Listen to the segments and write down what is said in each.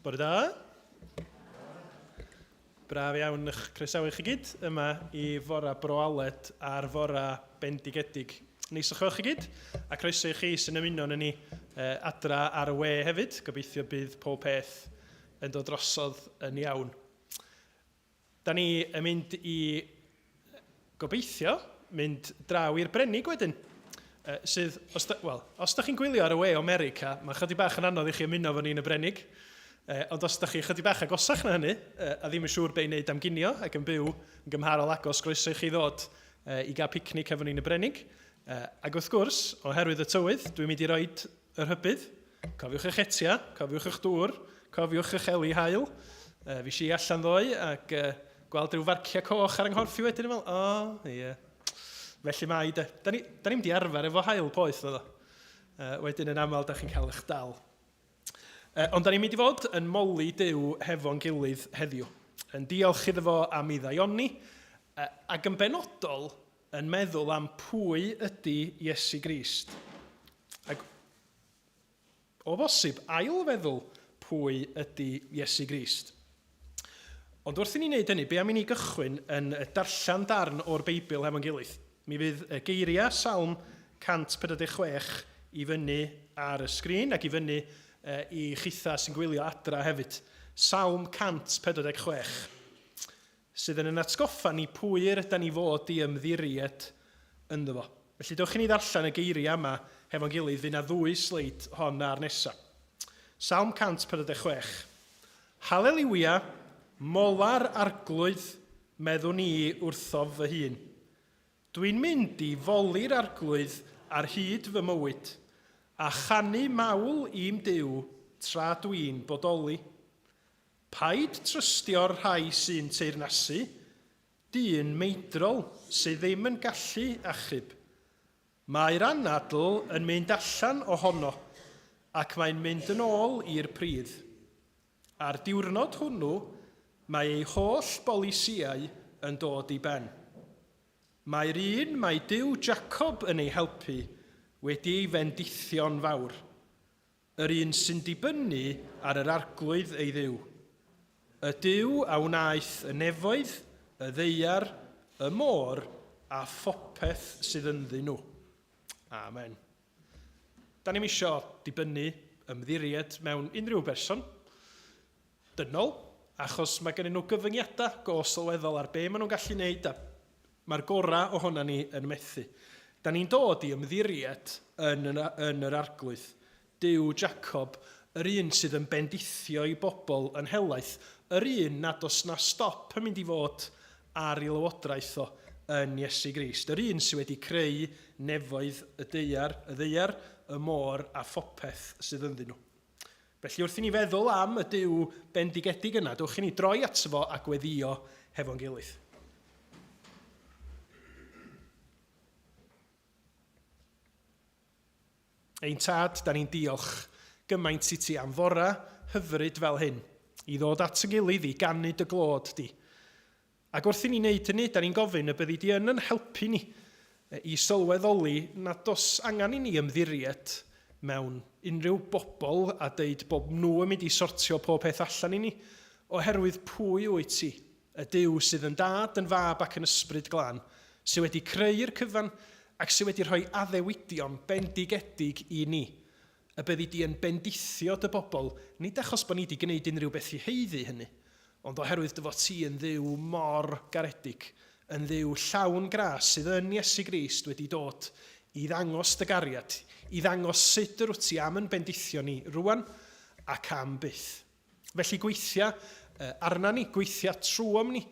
Bore da. Braf iawn eich croesawu chi gyd yma i fora broaled a'r fora bendigedig. Neis o'ch chi gyd, a croeso i chi sy'n ymuno yn ni adra ar y we hefyd. Gobeithio bydd pob peth yn dod drosodd yn iawn. Da ni yn mynd i gobeithio mynd draw i'r Brenig wedyn. Sydd, os da chi'n gwylio ar y we o America, mae chydig bach yn anodd i chi ymuno fo ni yn y Brenig. Ond os da chi chydig bach agosach na hynny, a ddim yn siŵr be i wneud am ginio ac yn byw yn gymharol agos, groeso i chi ddod i gael picnic efo ni yn y Brenig. Ac wrth gwrs, oherwydd y tywydd, dwi'n mynd i roed yr hybydd. Cofiwch eich etia, cofiwch eich dŵr, cofiwch eich heli hael. Fi si allan ddoe ac gweld rhyw farcia coch ar yng Nghorffi wedyn. Ie. Felly mae, da ni'n mynd i arfer efo hael poeth o ddo. Wedyn yn aml, da chi'n cael eich dal. Ond da ni'n mynd i fod yn moli Duw hefo'n gilydd heddiw. Yn diolch iddo fo am ei ddaioni, ac yn benodol yn meddwl am pwy ydy Iesu Grist. Ac o bosib ail feddwl pwy ydy Iesu Grist. Ond wrth i ni wneud hynny, be am i ni gychwyn yn darllen darn o'r Beibl hefo'n gilydd. Mi fydd geiriau Salm 146 i fyny ar y sgrin ac i fyny i chitha sy'n gwylio adra hefyd. Salm 146, sydd yn atgoffa ni pwy ydyn ni fod i ymddiried ynddo fo. Felly dewch i ni ddarllen y geiriau yma hefo'n gilydd, fydd na 2 sleid hon ar nesa. Salm 146. Hallelujah, mola'r arglwydd meddwn ni wrthof fy hun. Dwi'n mynd i foli'r arglwydd ar hyd fy mywyd, a chanu mawl i'm Duw tra dwi'n bodoli. Paid trystio'r rhai sy'n teyrnasu, dyn meidrol sydd ddim yn gallu achub. Mae'r anadl yn mynd allan ohono, ac mae'n mynd yn ôl i'r pridd. Ar diwrnod hwnnw, mae ei holl bolisiau yn dod i ben. Mae'r un mae Duw Jacob yn ei helpu wedi ei fendithio'n fawr. Yr un sy'n dibynnu ar yr arglwydd ei ddiw. Y Duw a wnaeth y nefoedd, y ddeiar, y môr a phopeth sydd ynddyn nhw. Amen. Da ni'n isio dibynnu ymddiried mewn unrhyw berson dynol, achos mae gen nhw gyfyngiadau go sylweddol ar be maen nhw'n gallu wneud, a mae'r gorau ohona ni yn methu. Da ni'n dod i ymddiried yn yr arglwydd. Duw Jacob, yr un sydd yn bendithio i bobl yn helaeth, yr un nad os na stop yn mynd i fod ar ei lywodraeth o yn Iesu Grist. Yr un sydd wedi creu nefoedd y ddeiar, y môr a phopeth sydd ynddyn nhw. Felly wrth i ni feddwl am y Duw bendigedig yna, dewch i ni droi ato fo a gweddio hefo'n gilydd. Ein tad, da ni'n diolch gymaint i ti am fora hyfryd fel hyn, i ddod at y gilydd i gannu dy glod di. Ac wrth i ni wneud hynny, da ni'n gofyn y byddi di yn helpu ni i sylweddoli nad os angen i ni ymddiried mewn unrhyw bobl a deud bod nhw yn mynd i sortio pob peth allan i ni, oherwydd pwy wyt ti, y Duw sydd yn dad, yn fab ac yn ysbryd glân, sydd wedi creu'r cyfan ac sydd wedi rhoi addewidion bendigedig i ni. Y byddi di yn bendithio dy bobl, nid achos bod ni wedi gwneud unrhyw beth i heiddi hynny, ond oherwydd dy fod ti yn dduw mor garedig, yn dduw llawn gras sydd yn Iesu Grist wedi dod i ddangos dy gariad, i ddangos sut yr wyt ti am yn bendithio ni rwan ac am byth. Felly gweithia arna ni, gweithia trwom ni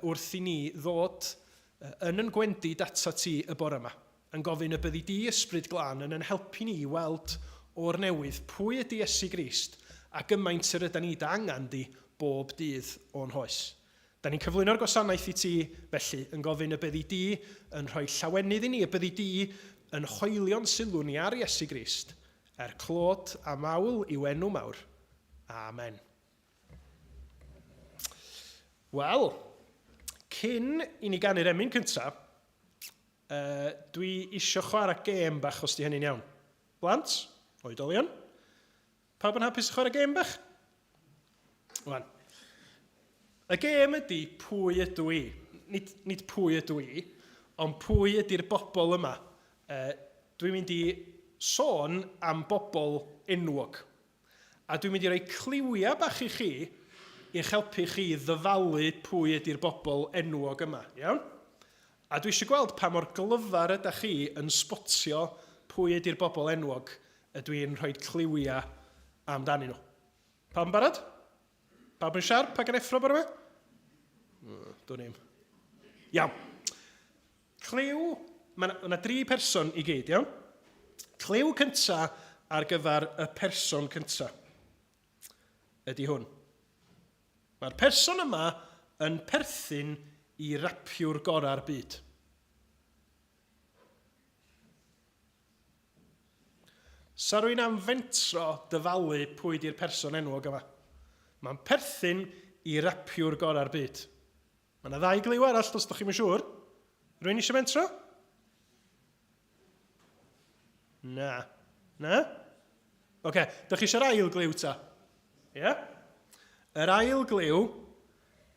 wrth i ni ddod yn gwendid ata ti y bore yma, yn gofyn y byddi di ysbryd glân yn helpu ni i weld o'r newydd pwy ydy Iesu Grist a gymaint yr ydyn ni da angen di bob dydd o'n hoes. Da ni'n cyflwyno'r gwasanaeth i ti felly yn gofyn y byddi di yn rhoi llawenydd i ni, y byddi di yn hoelio'n sylw ni ar Iesu Grist, clod a mawl i'w enw mawr. Amen. Wel, cyn i ni ganu'r emyn cyntaf, dwi isio chwarae gêm bach os di hynny'n iawn. Blant, oedolion, pawb yn hapus chwarae gêm bach? Wan. Y gêm ydy pwy ydw i. Nid pwy ydw i, ond pwy ydy'r bobl yma. Dwi'n mynd i sôn am bobl enwog. A dwi'n mynd i roi cliwiau bach i chi i'ch helpu chi ddyfalu pwy ydy'r bobl enwog yma. Iawn? A dwi eisiau gweld pa mor glyfar ydych chi yn sbotio pwy ydy'r bobl enwog y dwi'n rhoi cliwiau amdanyn nhw. Pawb yn barod? Pawb yn siarp ac yn effro bar yma? Dwi'n ddim. Iawn. Cliw, yna 3 person i gyd, iawn? Cliw cynta ar gyfer y person cynta ydy hwn. Mae'r person yma yn perthyn i rapiwr gorau'r byd. Sa rwy'n am fentro dyfalu pwy di'r person enwog yma. Mae'n perthyn i rapiwr gorau'r byd. Mae yna 2 gliw arall, os ydych chi'n siŵr. Rwy'n eisiau fentro? Na. Na? Oce, dych chi eisiau'r ail gliw ta? Ie? Yr ail gliw,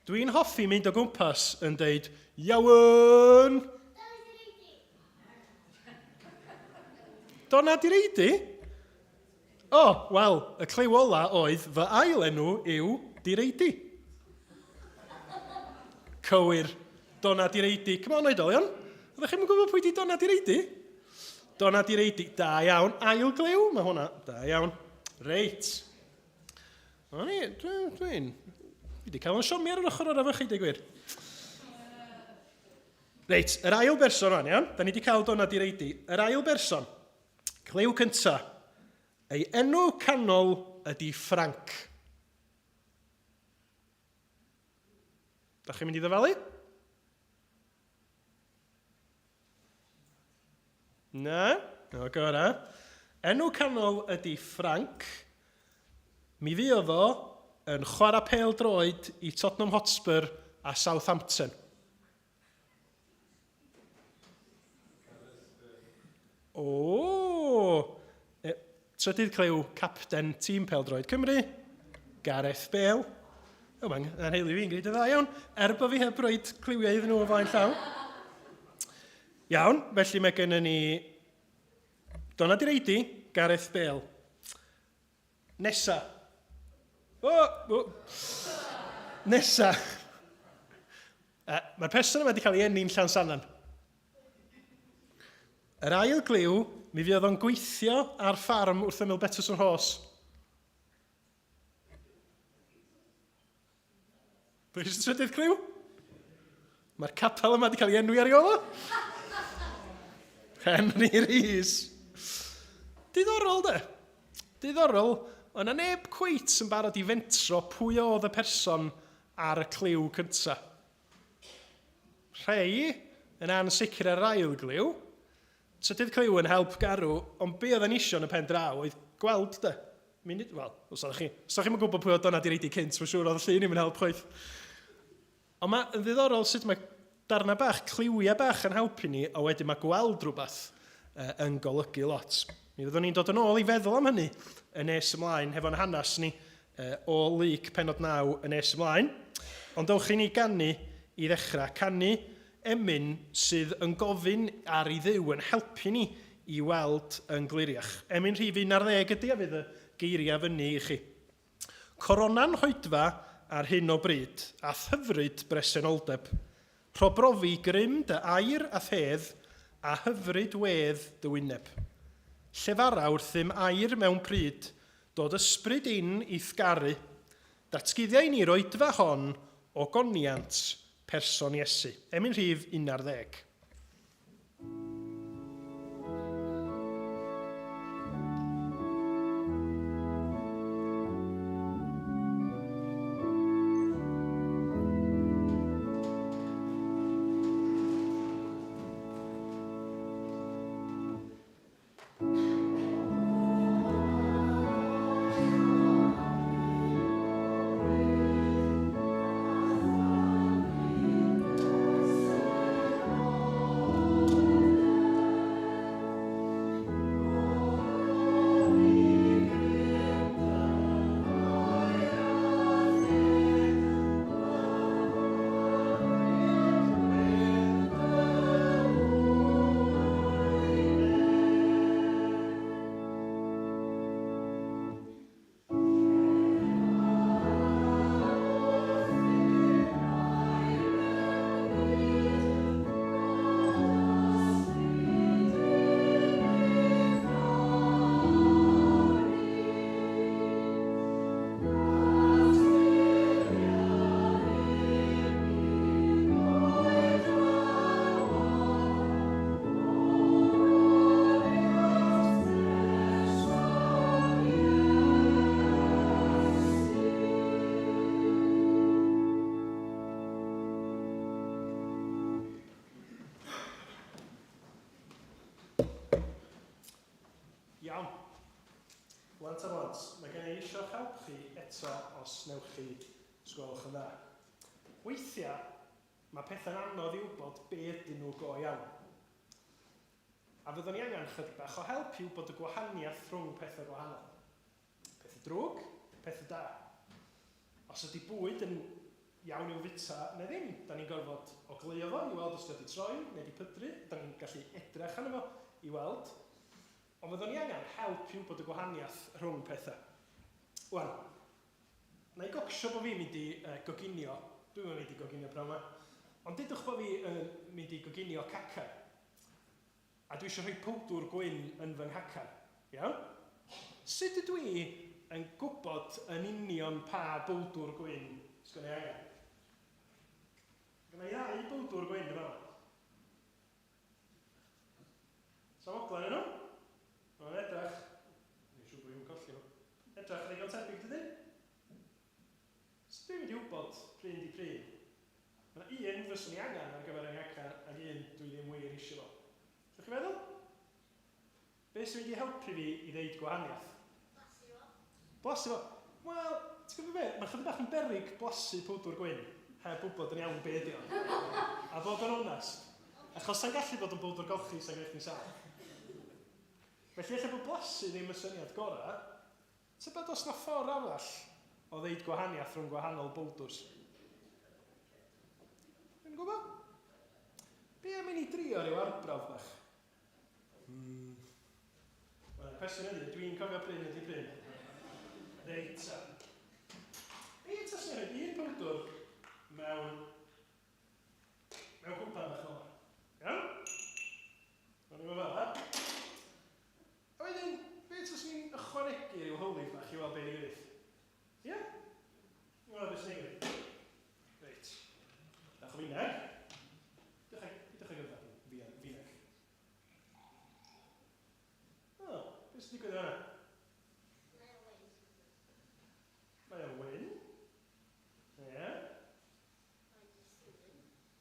dwi'n hoffi mynd o gwmpas yn deud, iawn! Donna di reidi? O, wel, y cliw ola oedd fy ail enw yw di reidi. Cywir, Donna di reidi. Come on, oedolion. Ydych chi'n gwybod pwy di Donna di reidi? Donna di reidi. Da iawn. Ail gliw, mae hwnna. Da iawn. Reit. Dwi'n wedi cael yn siomi ar yr ochr o'r efo chi, dweud gwir. Reit, yr ail berson o'n iawn. Da ni wedi cael Donna di reidi. Yr ail berson. Cliw cynta. Ei enw canol ydy Ffranc. Da chi'n mynd i ddyfalu? Na? O, gora. Enw canol ydy Ffranc. Mi fuodd o yn chwarae pêl-droed i Tottenham Hotspur a Southampton. O! Trydydd cliw, capten tîm pêl-droed Cymru, Gareth Bale. O, mae'n heili fi'n gwneud y dda iawn. Bo fi heb roed cliwiau iddyn nhw o flaen llaw. Iawn, felly mae gennym ni Donna di reidi, Gareth Bale. Nesa. Nesa. Mae'r person yma wedi cael ei enni'n Llansannan. Yr ail gliw, mi fuodd o'n gweithio ar ffarm wrth ymyl Betws yn Hos. Dwi'n eisiau trydydd cliw? Mae'r capel yma wedi cael ei enwi ar ei ôl o. Henry Rhys. Diddorol, de? Diddorol, ond na neb cweit yn barod i fentro pwy oedd y person ar y cliw cynta. Rhei yn ansicr ar ail gliw. Trydydd cliw yn help garw, ond be oedd yn isio yn y pen draw oedd gweld, de? Wel, os ydych chi'n gwybod pwy oedd Donna di reidi cynt, mae'n siŵr oedd y llun i'n help chwaith. Ond mae'n ddiddorol sut mae darna bach, cliwiau bach yn helpu ni, a wedyn mae gweld rhywbeth yn golygu lot. Mi fyddwn ni'n dod yn ôl i feddwl am hynny yn nes ymlaen, hefo'n hanes ni o lyc penod 9 yn nes ymlaen. Ond dewch i ni ganu i ddechrau, canu emyn sydd yn gofyn ar ei ddiw yn helpu ni i weld yn gliriach. Emyn rhif 11 ydy a fydd y geiriau fyny i chi. Corona'n hoedfa ar hyn o bryd, a hyfryd bresenoldeb. Rhobrofi grym dy air a thedd, a hyfryd wedd dy wyneb. Llefara wrthym air mewn pryd, dod ysbryd un i thgaru, datgyddiau ni roedfa hon o goniant person Iesu. Emyn rhif 11. Iawn. Blant a blant, mae gen i eisiau'ch help chi eto os newch chi sgwelwch yn dda. Weithiau, mae pethau'n anodd i wybod be ydyn nhw go iawn. A fyddwn ni angen chydig bach o help i wybod y gwahaniaeth rhwng pethau gwahanol. Pethau drwg, pethau da. Os ydy bwyd yn iawn i'w fita neu ddim, da ni'n gorfod ogleuo fo i weld os ydy troi neu di pydru, da ni'n gallu edrych arno fo i weld. Ond fyddwn ni angen help i wybod y gwahaniaeth rhwng pethau. Wel, na i gocsio bod fi'n mynd i goginio. Dwi'n mynd i goginio braw yma. Ond dydwch bod fi mynd i goginio caca. A dwi eisiau rhoi powdwr gwyn yn fy nghaca. Iawn? Sut ydw i yn gwybod yn union pa bowdwr gwyn sgwni angen? Gynna i ddau bowdwr gwyn yma. Sa'n oglen nhw? Mae'n edrych. Dwi'n siŵr bod fi'n colli nhw. Edrych yn eigon tebyg dydy? Sut dwi'n mynd i wybod pryn di pryn? Mae un fyswn i angen ar gyfer yng nghaca ac un dwi ddim wir eisiau fo. Ydych chi'n meddwl? Be sy'n mynd i helpu fi i ddeud gwahaniaeth? Blasu fo. Blasu fo? Wel, ti'n gwybod be? Mae'n chydig bach yn beryg blasu powdwr gwyn heb wybod yn iawn be ydi o. A bod yn onest. Achos sa'n gallu bod yn powdwr golchi sa'n gweithio'n sal. Felly eich bod blasu ddim y syniad gorau, tybed os na ffordd arall o ddeud gwahaniaeth rhwng gwahanol bowdwrs? Yn gwybod? Be am i ni drio ryw arbrawf bach? Wel, cwestiwn ydy, dwi'n cofio pryn ydy pryn. Reit, be tas ni rhaid un powdwr mewn cwpan bach fel yma? Iawn? Mae'n ymwneud fel yma. A wedyn, be tas ni'n ychwanegu ryw hwlydd bach i weld be ni'n gwyth? Ie? Wel, beth sy'n ei gwyth? Reit. Dach o fineg. Ydych chi'n gyda fineg? O, beth sy'n digwydd yna? Mae o'n wyn. Ie.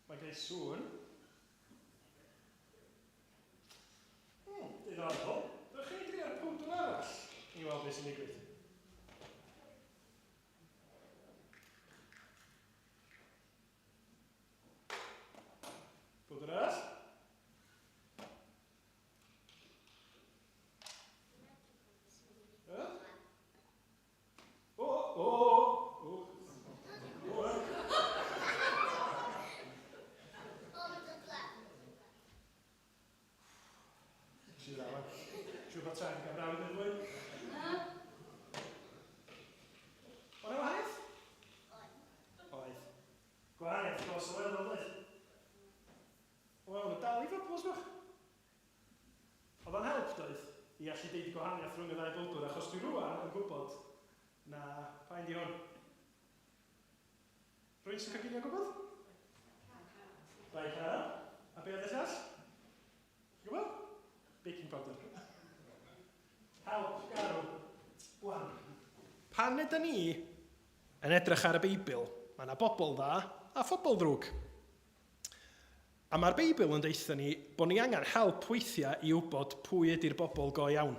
Mae gen i sŵn. Diddorol. Ydych chi'n drio'r powdwr arall i weld beth sy'n digwydd? Powdwr arall? Siwr bod tra'n cael brawd yn fwy? O'n e'n wahaneth? Oedd. Gwahaniaeth gos o weddol, oedd? Wel, mae dal i fybl, sgwch. Oedd o'n help, doedd, i allu deud y gwahaniaeth rhwng y ddau bowdwr, achos dwi rwan yn gwybod na pa un di hwn. Rwy'n sy'n coginio gwybod? Bai cael. A be oedd y llall? Gwybod? Baking powder. Help, garw. Wan. Pan ydyn ni yn edrych ar y Beibl, mae yna bobl dda a phobl drwg. A mae'r Beibl yn deitha ni bod ni angen help weithiau i wybod pwy ydy'r bobl go iawn.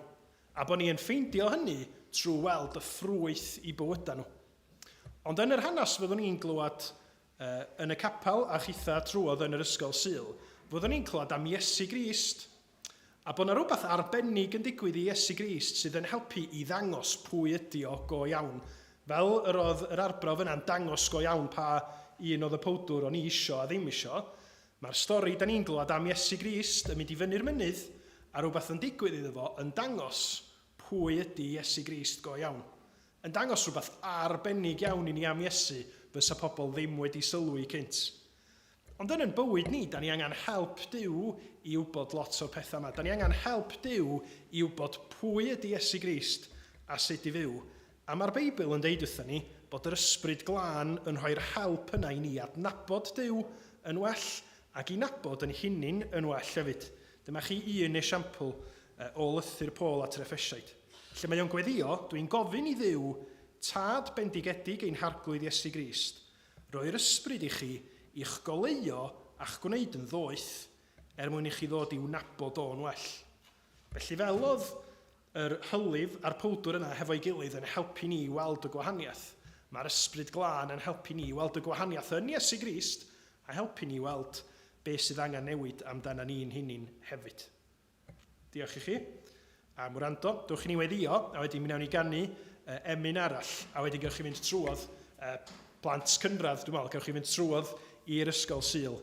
A bod ni yn ffeindio hynny trwy weld y ffrwyth i bywydau nhw. Ond yn yr hanes fyddwn ni'n glywed yn y capel a chitha trwodd yn yr ysgol Sul, fyddwn ni'n clywed am Iesu Grist. A bod yna rhywbeth arbennig yn digwydd i Iesu Grist sydd yn helpu i ddangos pwy ydy o go iawn. Fel oedd yr arbrawf yna'n dangos go iawn pa un oedd y powdwr o'n i isio a ddim isio, mae'r stori da ni'n glywed am Iesu Grist yn mynd i fyny'r mynydd a rhywbeth yn digwydd iddo fo yn dangos pwy ydy Iesu Grist go iawn. Yn dangos rhywbeth arbennig iawn i ni am Iesu fysa pobl ddim wedi sylwi cynt. Ond yn bywyd ni, da ni angen help Duw i wybod lot o'r pethau yma. Da ni angen help Duw i wybod pwy ydy Iesu Grist a sut i fyw. A mae'r Beibl yn deud wrthyn ni bod yr ysbryd glân yn rhoi'r help yna i ni adnabod Duw yn well ac i nabod yn hunin yn well hefyd. Dyma chi un esiampl o lythyr Paul at yr Effesiaid. Lle mae o'n gweddio, dwi'n gofyn i Dduw, tad bendigedig ein harglwydd Iesu Grist, roi'r ysbryd i chi i'ch goleio a'ch gwneud yn ddoeth mwyn i chi ddod i'w nabod o'n well. Felly fel oedd Yr hylif a'r powdwr yna hefo'i gilydd yn helpu ni i weld y gwahaniaeth. Mae'r ysbryd glân yn helpu ni i weld y gwahaniaeth yn Iesu Grist a helpu ni i weld beth sydd angen newid amdana ni'n hunain hefyd. Diolch i chi am wrando. Dwch i ni weddio, a wedyn mi wnawn ni ganu emyn arall, a wedyn gewch chi fynd trwodd plant cynradd, dwi'n meddwl, gewch chi fynd trwodd i'r ysgol Sul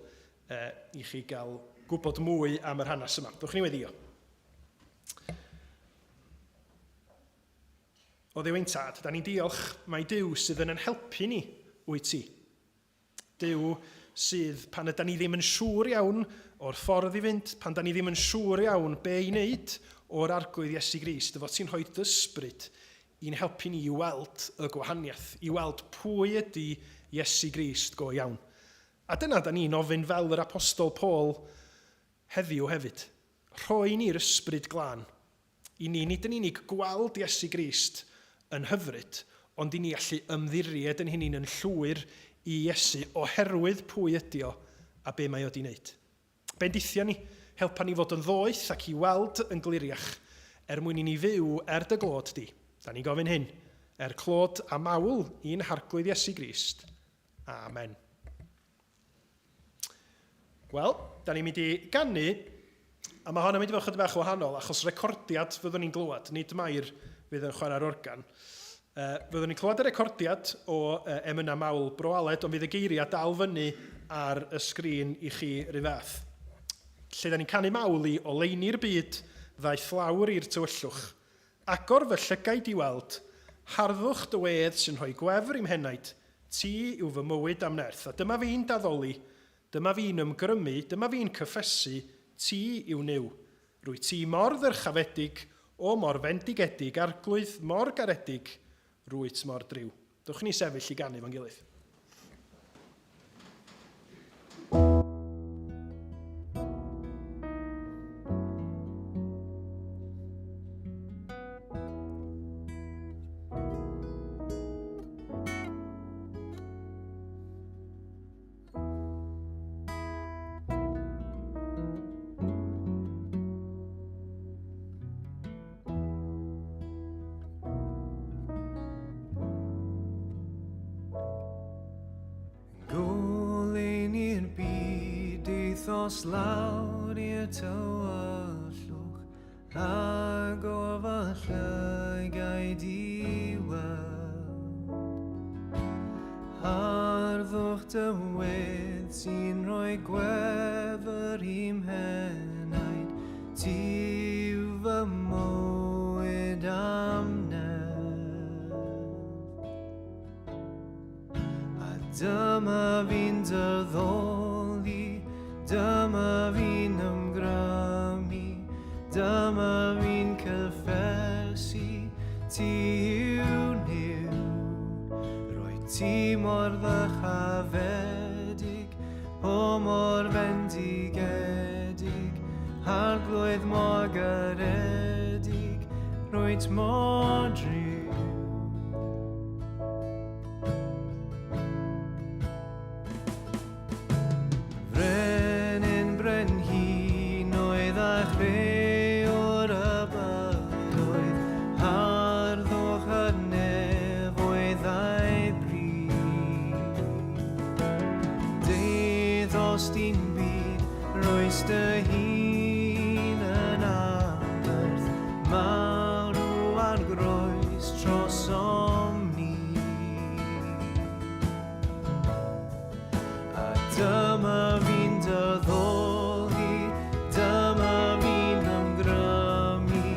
i chi gael gwybod mwy am yr hanes yma. Dwch i ni weddio. O Dduw ein Tad, da ni'n diolch mai Duw sydd yn helpu ni wyt ti. Duw sydd pan ydyn ni ddim yn siŵr iawn o'r ffordd i fynd, pan da ni ddim yn siŵr iawn be i wneud o'r arglwydd Iesu Grist, fod ti'n rhoi dysbryd i'n helpu ni i weld y gwahaniaeth, i weld pwy ydy Iesu Grist go iawn. A dyna da ni'n ofyn fel yr apostol Paul heddiw hefyd. Rhoi ni'r ysbryd glân. I ni nid yn unig gweld Iesu Grist yn hyfryd, ond i ni allu ymddiried yn hunain yn llwyr i Iesu oherwydd pwy ydi o a be mae o di wneud. Bendithio ni, helpa ni fod yn ddoeth ac i weld yn gliriach mwyn i ni fyw dy glod di. Da ni gofyn hyn, clod a mawl i'n harglwydd Iesu Grist. Amen. Wel, da ni'n mynd i ganu, a mae hwn yn mynd i fod chydig bach o wahanol, achos recordiad fyddwn ni'n glywed, nid Mair fydd yn chwarae'r organ. Fyddwn ni'n clywed y recordiad o emyna mawl Bro Aled, ond fydd y geiriau dal fyny ar y sgrin i chi rhyw fath. Lle da ni'n canu mawl i oleini'r byd, ddaeth lawr i'r tywyllwch. Agor fy llygaid i weld, harddwch dy wedd sy'n rhoi gwefr i'm henaid, ti yw fy mywyd am nerth. A dyma fi'n daddoli, dyma fi'n ymgrymu, dyma fi'n cyffesu, ti yw niw. Rwy ti mor ddyrchafedig, o mor fendigedig, arglwydd mor garedig, rwyt mor driw. Dwch ni sefyll i ganu fo'n gilydd. Os lawr i'r tywyllwch, ag o fy llygaid i weld. Harddwch dy wedd sy'n rhoi gwefr i'm henaid, ti yw fy mywyd am nerth. A dyma fi'n dyddoli, dyma fi'n ymgrymu, dyma fi'n cyffesu, ti yw niw. Rwy ti mor ddychafedig, o mor fendigedig, arglwydd mor garedig, rwyt mor driw. Dy hun yn aberth, marw ar groes trosom ni. A dyma fi'n dyddoli, dyma fi'n ymgrymu,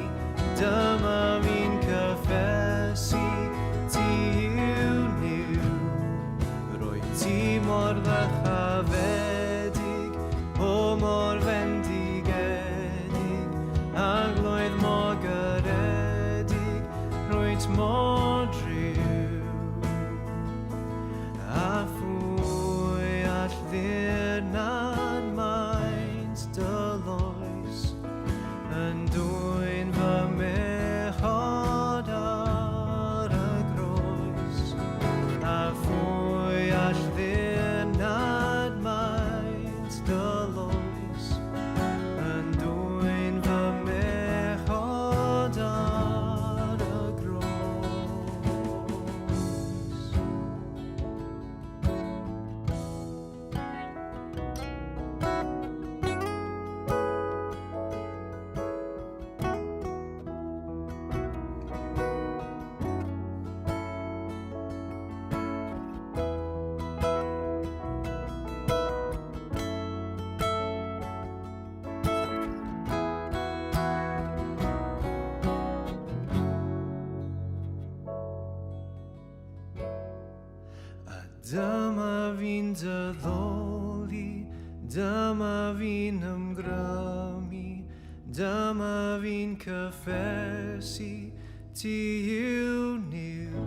dyma fi'n cyffesu, ti yw niw. Rwy ti mor ddyrchafedig, o mor fendigedig, arglwydd mor garedig, rwyt mor driw. A phwy all ddirnad maint dyloes, yn dwyn fy mechod ar y groes. A phwy all ddirnad maint dyloes, yn dwyn fy mechod ar Dyma fi'n dyddoli, dyma fi'n ymgrymu, dyma fi'n cyffesu, ti yw niw.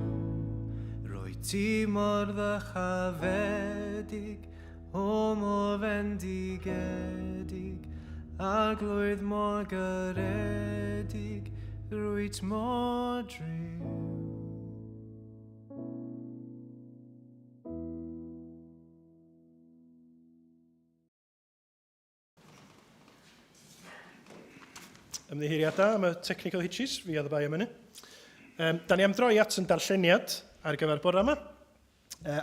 Rwy ti mor ddachafedig, o mor fendigedig, a glwydd mor garedig, rwy t mor driw. Ymddiheuriadau am y technical hitches, fi oedd y bai am hynny. Da ni am droi at yn darlleniad ar gyfer bore yma.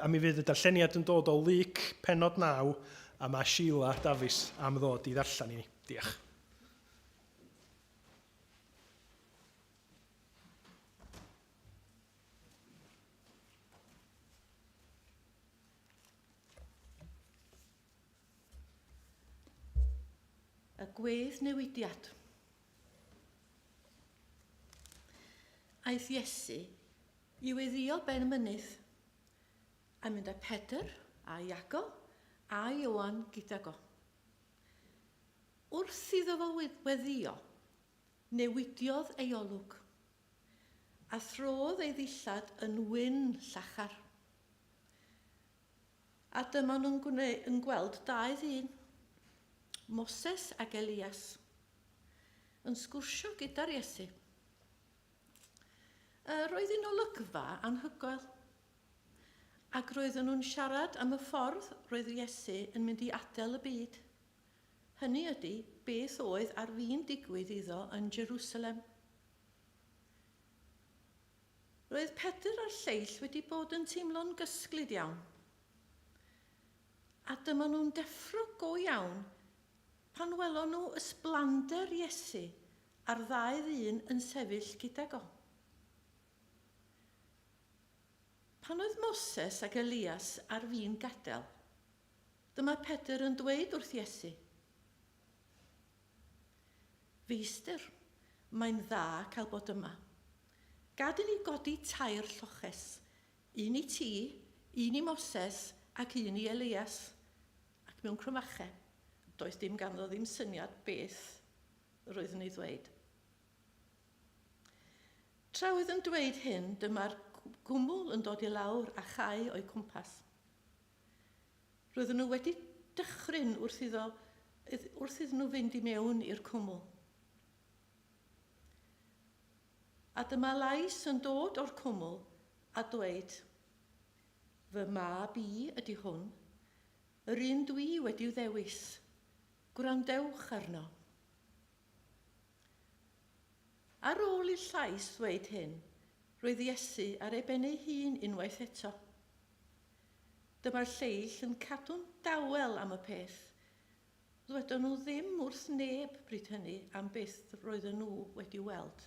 A mi fydd y darlleniad yn dod o lyc penod 9 a mae Sheila Davies am ddod i ddarllen i ni. Diolch. Y gwedd newidiad. Aeth Iesu i weddio ben mynydd a mynd â Pedr a Iago a Ioan gyda go. Wrth iddo fo weddio, newidiodd ei olwg, a throdd ei ddillad yn wyn llachar. A dyma nhw'n yn gweld dau ddyn, Moses ac Elias, yn sgwrsio gyda'r Iesu. Roedd yn olygfa anhygoel, ac roedden nhw'n siarad am y ffordd roedd Iesu yn mynd i adael y byd. Hynny ydy beth oedd ar fin digwydd iddo yn Jerusalem. Roedd Pedr a'r lleill wedi bod yn teimlo'n gysglyd iawn. A dyma nhw'n deffro go iawn pan welon nhw ysblander Iesu a'r ddau ddyn yn sefyll gyda go. Pan oedd Moses ac Elias ar fin gadael, dyma Pedr yn dweud wrth Iesu, Feistr, mae'n dda cael bod yma. Gad i ni godi tair lloches, un i ti, un i Moses ac un i Elias. Ac mewn crymachau, does dim ganddo ddim syniad beth roeddwn i ddweud. Tra oedd yn dweud hyn, dyma'r gwmwl yn dod i lawr a chau o'i cwmpas. Roedden nhw wedi dychryn wrth iddyn nhw fynd i mewn i'r cwmwl. A dyma lais yn dod o'r cwmwl a dweud, fy mab I ydy hwn, yr un dwi wedi'w ddewis, gwrandewch arno. Ar ôl i'r llais ddweud hyn, roedd Iesu ar ei ben ei hun unwaith eto. Dyma'r lleill yn cadw'n dawel am y peth. Ddwedon nhw ddim wrth neb bryd hynny am beth roedden nhw wedi weld.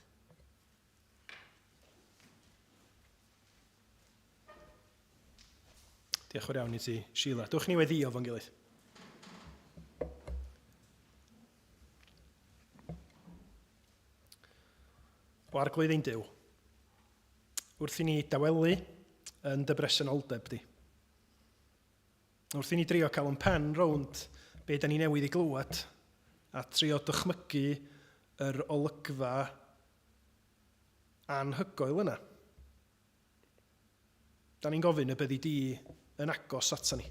Diolch yn fawr iawn i ti, Sheila. Dwch ni weddio fo'n gilydd. O arglwydd ein Duw, wrth i ni dawelu yn dy bresenoldeb di. Wrth i ni drio cael yn pen rownd be da ni newydd i glywed a trio dychmygu yr olygfa anhygoel yna. Da ni'n gofyn y byddi di yn agos ata ni.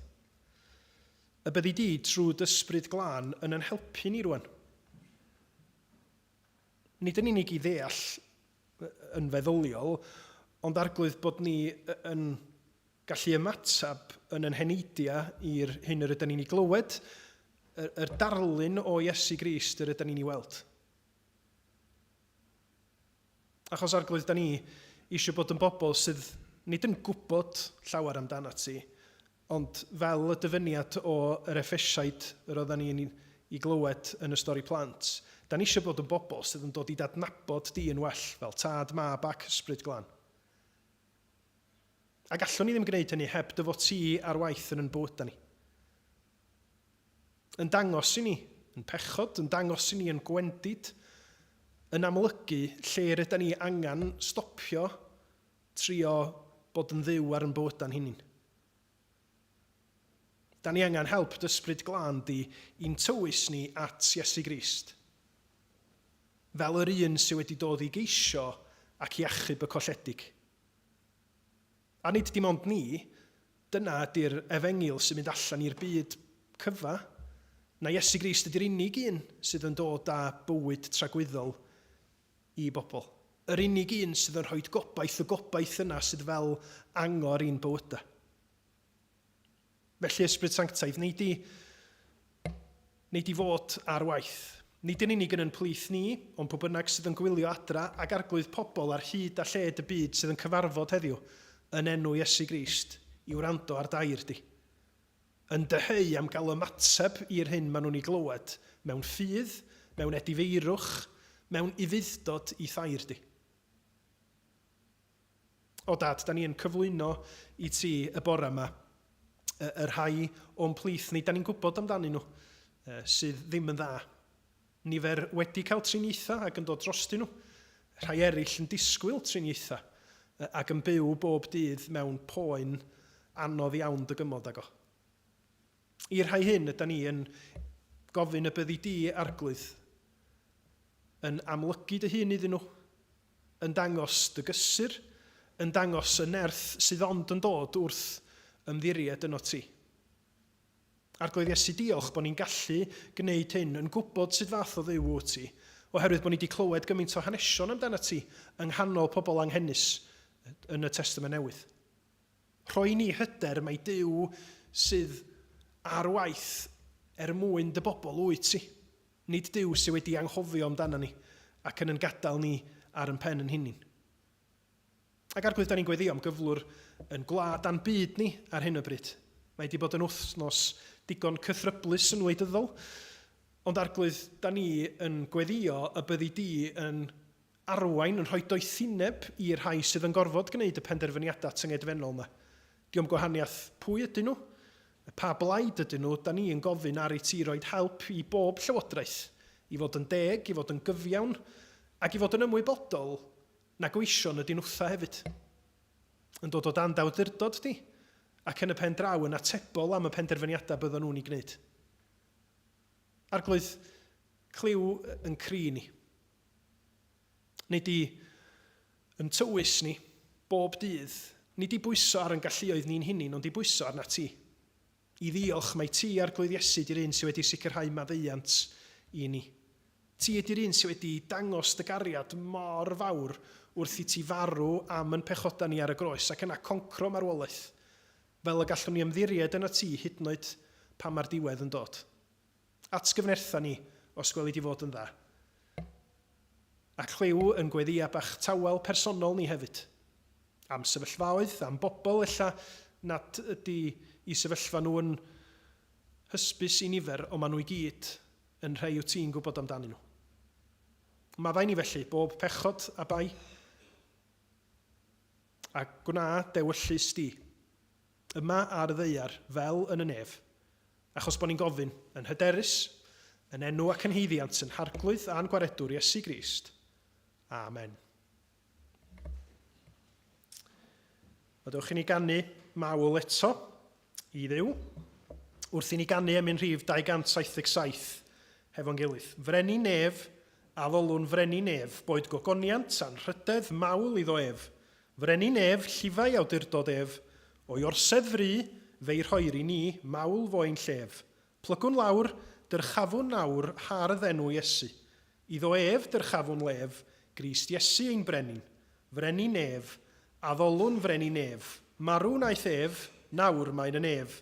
Y byddi di trwy dysbryd glân yn helpu ni rwan. Nid yn unig i ddeall yn feddyliol, ond arglwydd bod ni yn gallu ymatab yn heneidia i'r hyn yr ydyn ni'n ei glywed, yr darlun o Iesu Grist yr ydyn ni'n ei weld. Achos arglwydd, da ni eisiau bod yn bobl sydd nid yn gwybod llawer amdanat ti, ond fel y dyfyniad o'r Effesiaid yr oedden ni'n ei glywed yn y stori plant, da ni eisiau bod yn bobl sydd yn dod i dadnabod di yn well fel tad, mab ac ysbryd glân. A gallwn ni ddim gwneud hynny heb dyfo ti ar waith yn bywydau ni. Yn dangos i ni, yn pechod, yn dangos i ni yn gwendid, yn amlygu lle rydyn ni angen stopio trio bod yn dduw ar yn bywydau'n hunin. Da ni angen help dysbryd glân di i'n tywys ni at Iesu Grist. Fel yr un sydd wedi dod i geisio ac i achub y colledig. A nid dim ond ni, dyna ydy'r efengil sy'n mynd allan i'r byd cyfa, na Iesu Grist ydy'r unig un sydd yn dod â bywyd tragwyddol i bobl. Yr unig un sydd yn rhoi y gobaith yna sydd fel angor i'n bywydau. Felly Ysbryd Sanctaidd, nid i fod ar waith. Nid yn unig yn plith ni, ond pwy bynnag sydd yn gwylio adra ac arglwydd pobl ar hyd a lled y byd sydd yn cyfarfod heddiw yn enw Iesu Grist i wrando ar dair di. Yn dyheu am gael ymateb i'r hyn maen nhw'n ei glywed mewn ffydd, mewn edifeirwch, mewn ufuddod i thair di. O dad, da ni'n cyflwyno i ti y bore yma y rhai o'n plith ni, da ni'n gwybod amdanyn nhw sydd ddim yn dda. Nifer wedi cael triniaethau ac yn dod drostyn nhw. Rhai eraill yn disgwyl triniaethau ac yn byw bob dydd mewn poen anodd iawn dy gymod ag o. I'r rhai hyn ydym ni yn gofyn y byddi di arglwydd yn amlygu dy hun iddyn nhw, yn dangos dy gysur, yn dangos y nerth sydd ond yn dod wrth ymddiried yno ti. Arglwydd Iesu, diolch bod ni'n gallu gwneud hyn yn gwybod sut fath o dduw wyt ti, oherwydd bod ni wedi clywed gymaint o hanesion amdano ti yng nghanol pobl anghennus yn y Testament Newydd. Rhoi ni hyder mai Duw sydd ar waith mwyn dy bobl wyt ti. Nid Duw sydd wedi anghofio amdano ni ac yn gadael ni ar yn pen yn hunin. Ac arglwydd, da ni'n gweddio am gyflwr yn gwlad a'n byd ni ar hyn o bryd. Mae wedi bod yn wythnos digon cythryblus yn wleidyddol, ond arglwydd, da ni yn gweddio y byddi di yn arwain, yn rhoi doethineb i'r rhai sydd yn gorfod gwneud y penderfyniadau tyngedfennol yma. Diolch gwahaniaeth pwy ydyn nhw, pa blaid ydyn nhw, da ni yn gofyn ar ei ti roed help i bob llywodraeth, i fod yn deg, i fod yn gyfiawn, ac i fod yn ymwybodol na gweision ydyn nhwtha hefyd. Yn dod o dan dawdurdod di, ac yn y pen draw yn atebol am y penderfyniadau byddwn nhw'n ei gwneud. Arglwydd, cliw yn cri ni. Nid i yn tywys ni bob dydd, nid i bwyso ar yn galluoedd ni'n hunin, ond i bwyso arna ti. I ddiolch mai ti arglwydd Iesu di'r un sydd wedi sicrhau maddeuant i ni. Ti ydy'r un sydd wedi dangos dy gariad mor fawr wrth i ti farw am yn pechoda ni ar y groes ac yna concro marwolaeth, fel y gallwn ni ymddiried yna ti hyd yn oed pan mae'r diwedd yn dod. Atgyfnertha ni os gweli di fod yn dda. Ac chliw yn gweddia bach tawel personol ni hefyd. Am sefyllfaoedd, am bobl ella nad ydy i sefyllfa nhw yn hysbys i nifer, ond maen nhw i gyd yn rhai o ti'n gwybod amdanyn nhw. Mae fai ni felly bob pechod a bai a gwna dewyllus di yma ar y ddeiar fel yn y nef, achos bod ni'n gofyn yn hyderus, yn enw ac yn heiddiant yn harglwydd a'n gwaredwr Iesu Grist. Amen. Byddwch i ni ganu mawl eto i Dduw, wrth i ni ganu emyn rhif 277 hefo'n gilydd. Freni nef a ddolwn freni nef, boed gogoniant a'n rhydedd mawl iddo ef. Freni nef, llifau awdurdod ef, o'i orsedd fri, fe'i rhoir i ni, mawl fo'i'n llef. Plygwn lawr, dyrchafwn nawr, har y ddenw Iesu. Iddo ef, dyrchafwn lef, Grist Iesu ein brenin. Freni nef, a ddolwn freni nef. Marw naeth ef, nawr mae'n y nef,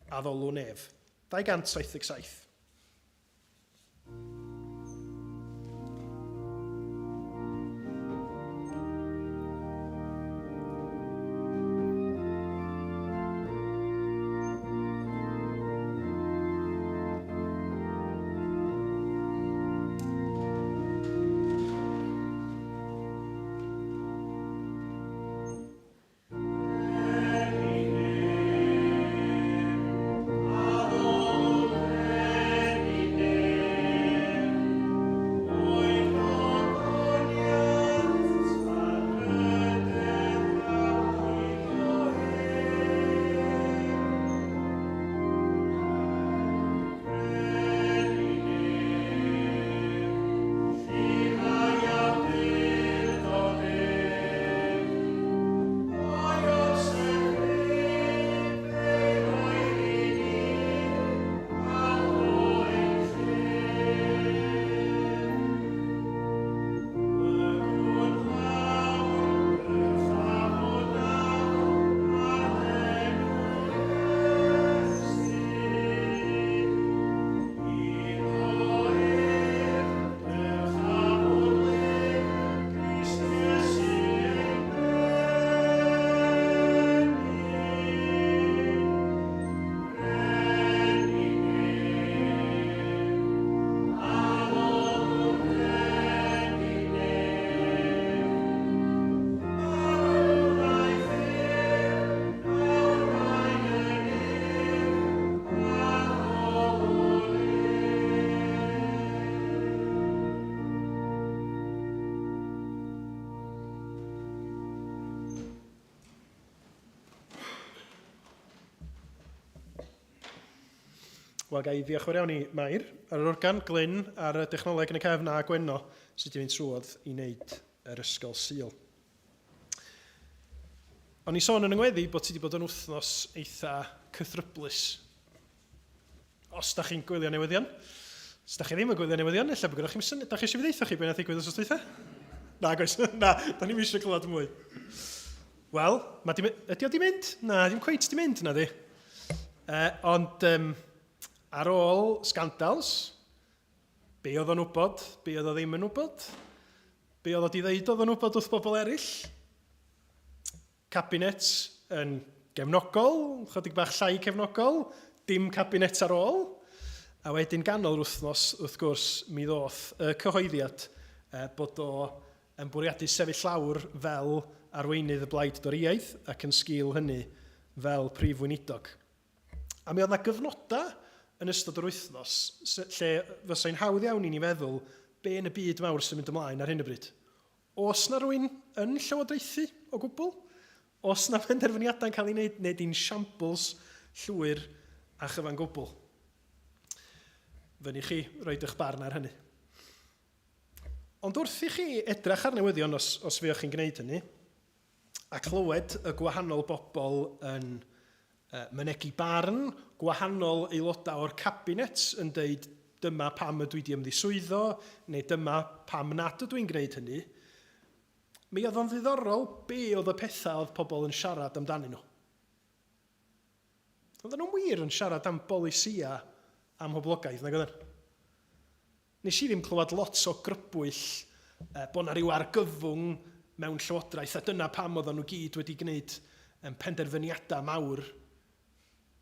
a ddolwn ef. 277. Wel, gai ddiolch fawr iawn i Mair, ar yr organ, Glyn, a'r dechnoleg yn y cefn a Gwenno, sydd wedi mynd trwodd i wneud yr ysgol Sul. O'n i sôn yn yngweddi bod ti wedi bod yn wythnos eitha cythryblus. Os da chi'n gwylio newyddion, os da chi ddim yn gwylio newyddion, ella bod gyda chi'n syniad, da chi eisiau fi ddeitha chi beth nath ddigwydd os oes dweitha? Na, goes, na, da ni'n eisiau clywed mwy. Wel, ydy o di mynd? Na, ddim cweit di mynd, na di. Ond ar ôl scandals, be oedd o'n wybod, be oedd o ddim yn wybod, be oedd o di ddeud oedd o'n wybod wrth bobl eraill, cabinet yn gefnogol, chydig bach llai cefnogol, dim cabinet ar ôl, a wedyn ganol wythnos, wrth gwrs, mi ddoth y cyhoeddiad bod o yn bwriadu sefyll lawr fel arweinydd y Blaid Doriaeth ac yn sgil hynny fel prif weinidog. A mi oedd yna gyfnodau yn ystod yr wythnos lle fysai'n hawdd iawn i ni feddwl be yn y byd mawr sy'n mynd ymlaen ar hyn o bryd. Os na rwy'n yn llywodraethu o gwbl? Os na penderfyniadau'n cael ei wneud, neu di'n siambls llwyr a chyfan gwbl. Fyny chi roed eich barn ar hynny. Ond wrth i chi edrach ar newyddion os fuoch chi'n gwneud hynny, a clywed y gwahanol bobl yn mynegu barn, gwahanol aelodau o'r cabinet yn deud dyma pam ydw i wedi ymddiswyddo, neu dyma pam nad ydw i'n gwneud hynny, mi oedd o'n ddiddorol be oedd y pethau oedd pobl yn siarad amdanyn nhw. Oedd nhw'n wir yn siarad am bolisia am hoblogaeth, nag oedden? Nes i ddim clywed lot o grybwyll bod na ryw argyfwng mewn llywodraeth, a dyna pam oedd nhw gyd wedi gwneud penderfyniadau mawr.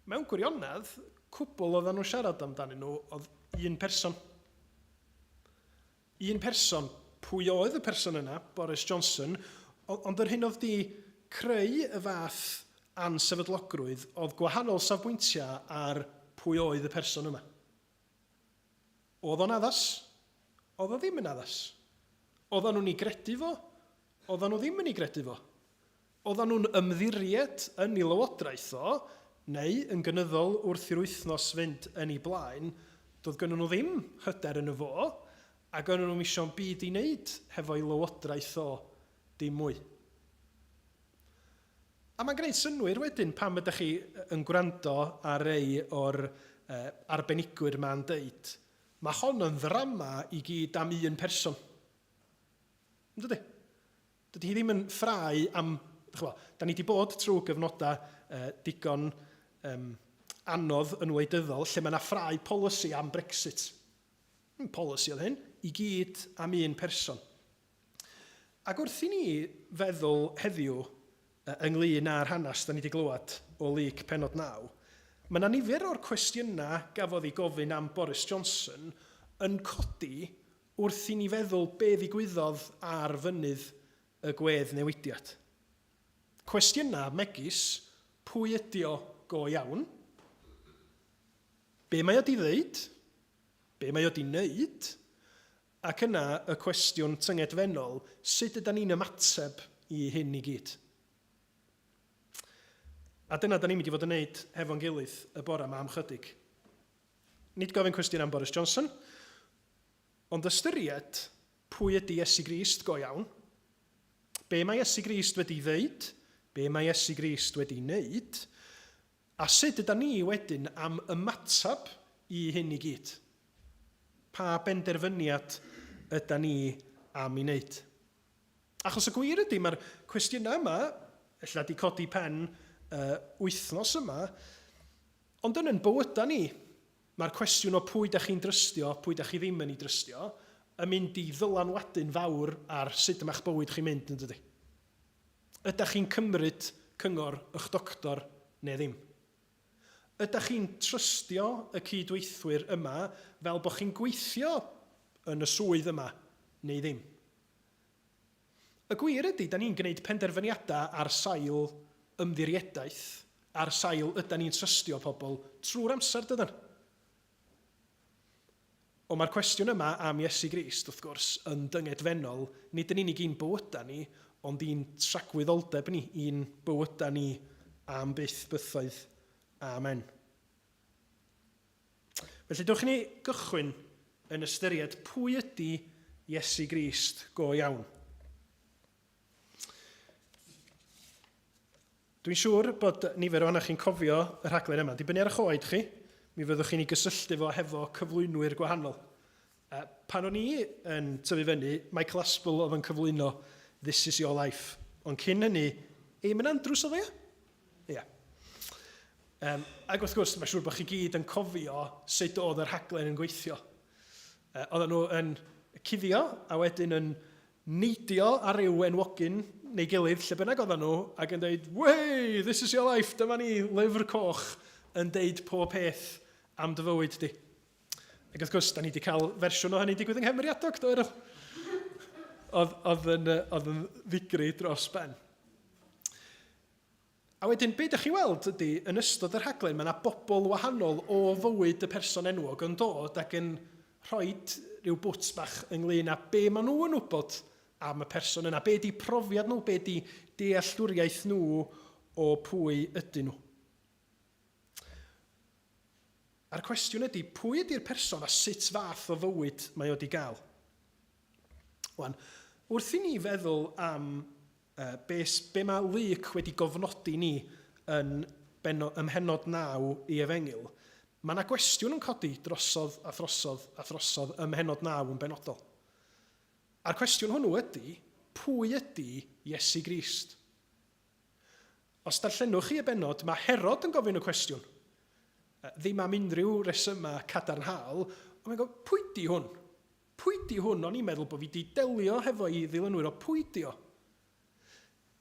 Mewn gwirionedd, cwbl oedd nhw'n siarad amdanyn nhw oedd un person. Un person, pwy oedd y person yna, Boris Johnson, ond yr hyn oedd di creu y fath ansefydlogrwydd oedd gwahanol safbwyntiau ar pwy oedd y person yma. Oedd o'n addas? Oedd o ddim yn addas? Oedd nhw'n ei gredu fo? Oedd nhw ddim yn ei gredu fo? Oedd nhw'n ymddiried yn ei lywodraeth o, neu yn gynyddol wrth i'r wythnos fynd yn ei blaen, doedd gynnu nhw ddim hyder yn y fo, a gynnu nhw'n misio'n byd i wneud hefo'i lywodraeth o dim mwy. A mae'n gwneud synwyr wedyn pam ydych chi yn gwrando ar rei o'r arbenigwyr ma'n deud, mae hon yn ddrama i gyd am un person. Dydy? Dydy hi ddim yn ffrau am, da ni wedi bod trwy gyfnodau digon anodd yn wleidyddol lle mae yna ffrau polisi am Brexit. Polisi oedd hyn, i gyd am un person. Ac wrth i ni feddwl heddiw ynglyn â'r hanes da ni wedi glywed o lyc penod 9, mae yna nifer o'r cwestiynau gafodd ei gofyn am Boris Johnson yn codi wrth i ni feddwl be ddigwyddodd ar fynydd y gwedd newidiad. Cwestiynau megis, pwy ydi o go iawn? Be mae o di ddeud? Be mae o di wneud? Ac yna y cwestiwn tyngedfennol, sut ydyn ni'n ymateb i hyn i gyd? A dyna da ni'n mynd i fod yn wneud hefo'n gilydd y bore yma am chydig. Nid gofyn cwestiwn am Boris Johnson, ond ystyried pwy ydi Iesu Grist go iawn, be mae Iesu Grist wedi ddeud, be mae Iesu Grist wedi wneud, a sut ydyn ni wedyn am ymatab i hyn i gyd. Pa benderfyniad ydyn ni am ei wneud. Achos y gwir ydy, mae'r cwestiynau yma, ella di codi pen wythnos yma, ond yn bywydau ni, mae'r cwestiwn o pwy da chi'n drystio, pwy da chi ddim yn ei drystio, yn mynd i ddylanwadu'n fawr ar sut yma'ch bywyd chi'n mynd yn dydy. Ydych chi'n cymryd cyngor eich doctor neu ddim? Ydych chi'n trystio y cydweithwyr yma fel bod chi'n gweithio yn y swydd yma neu ddim? Y gwir ydy, da ni'n gwneud penderfyniadau ar sail ymddirieddaeth, ar sail ydyn ni'n trystio pobl trwy'r amser dydyn. O mae'r cwestiwn yma am Iesu Grist, wrth gwrs, yn dyngedfennol, nid yn unig un bywydau ni, ond un tragwyddoldeb ni, un bywydau ni am byth bythoedd. Amen. Felly, dewch i ni gychwyn yn ystyried pwy ydy Iesu Grist go iawn. Dwi'n siŵr bod nifer o'na chi'n cofio y rhaglen yma. Dibynnu ar eich oed chi, mi fyddwch chi'n ei gysylltu fo hefo cyflwynwyr gwahanol. Pan o'n i yn tyfu fyny, Michael Aspel oedd yn cyflwyno This Is Your Life. Ond cyn hynny, Eamon Andrews oedd e? Ia. Ac wrth gwrs, mae'n siŵr bod chi gyd yn cofio sut oedd yr rhaglen yn gweithio. Oedden nhw yn cuddio a wedyn yn neidio ar ryw enwogyn neu gilydd lle bynnag oedden nhw ac yn dweud, "Wey, this is your life, dyma ni, lyfr coch," yn deud pob peth am dy fywyd di. Ac wrth gwrs, da ni wedi cael fersiwn o hynny digwydd yng Nghymru adog, do Eryl? Oedd yn ddigri dros ben. A wedyn, be ydych chi weld ydy, yn ystod yr rhaglen, mae yna bobl wahanol o fywyd y person enwog yn dod ac yn rhoi rhyw bwts bach ynglyn â be maen nhw yn wybod am y person yna, be di profiad nhw, be di dealltwriaeth nhw o pwy ydyn nhw. A'r cwestiwn ydy, pwy ydy'r person a sut fath o fywyd mae o wedi gael? Wan, wrth i ni feddwl am be mae Luke wedi gofnodi ni yn ymhenod 9 i Efengil, mae yna gwestiwn yn codi drosodd a throsodd a throsodd ymhenod 9 yn benodol. A'r cwestiwn hwnnw ydy, pwy ydy Iesu Grist? Os darllenwch chi y benod, mae Herod yn gofyn y cwestiwn. Ddim am unrhyw resyma cadarnhaol, ond mae'n gofyn, pwy di hwn? Pwy di hwn? O'n i'n meddwl bod fi wedi delio hefo i ddilynwyr o pwy di o.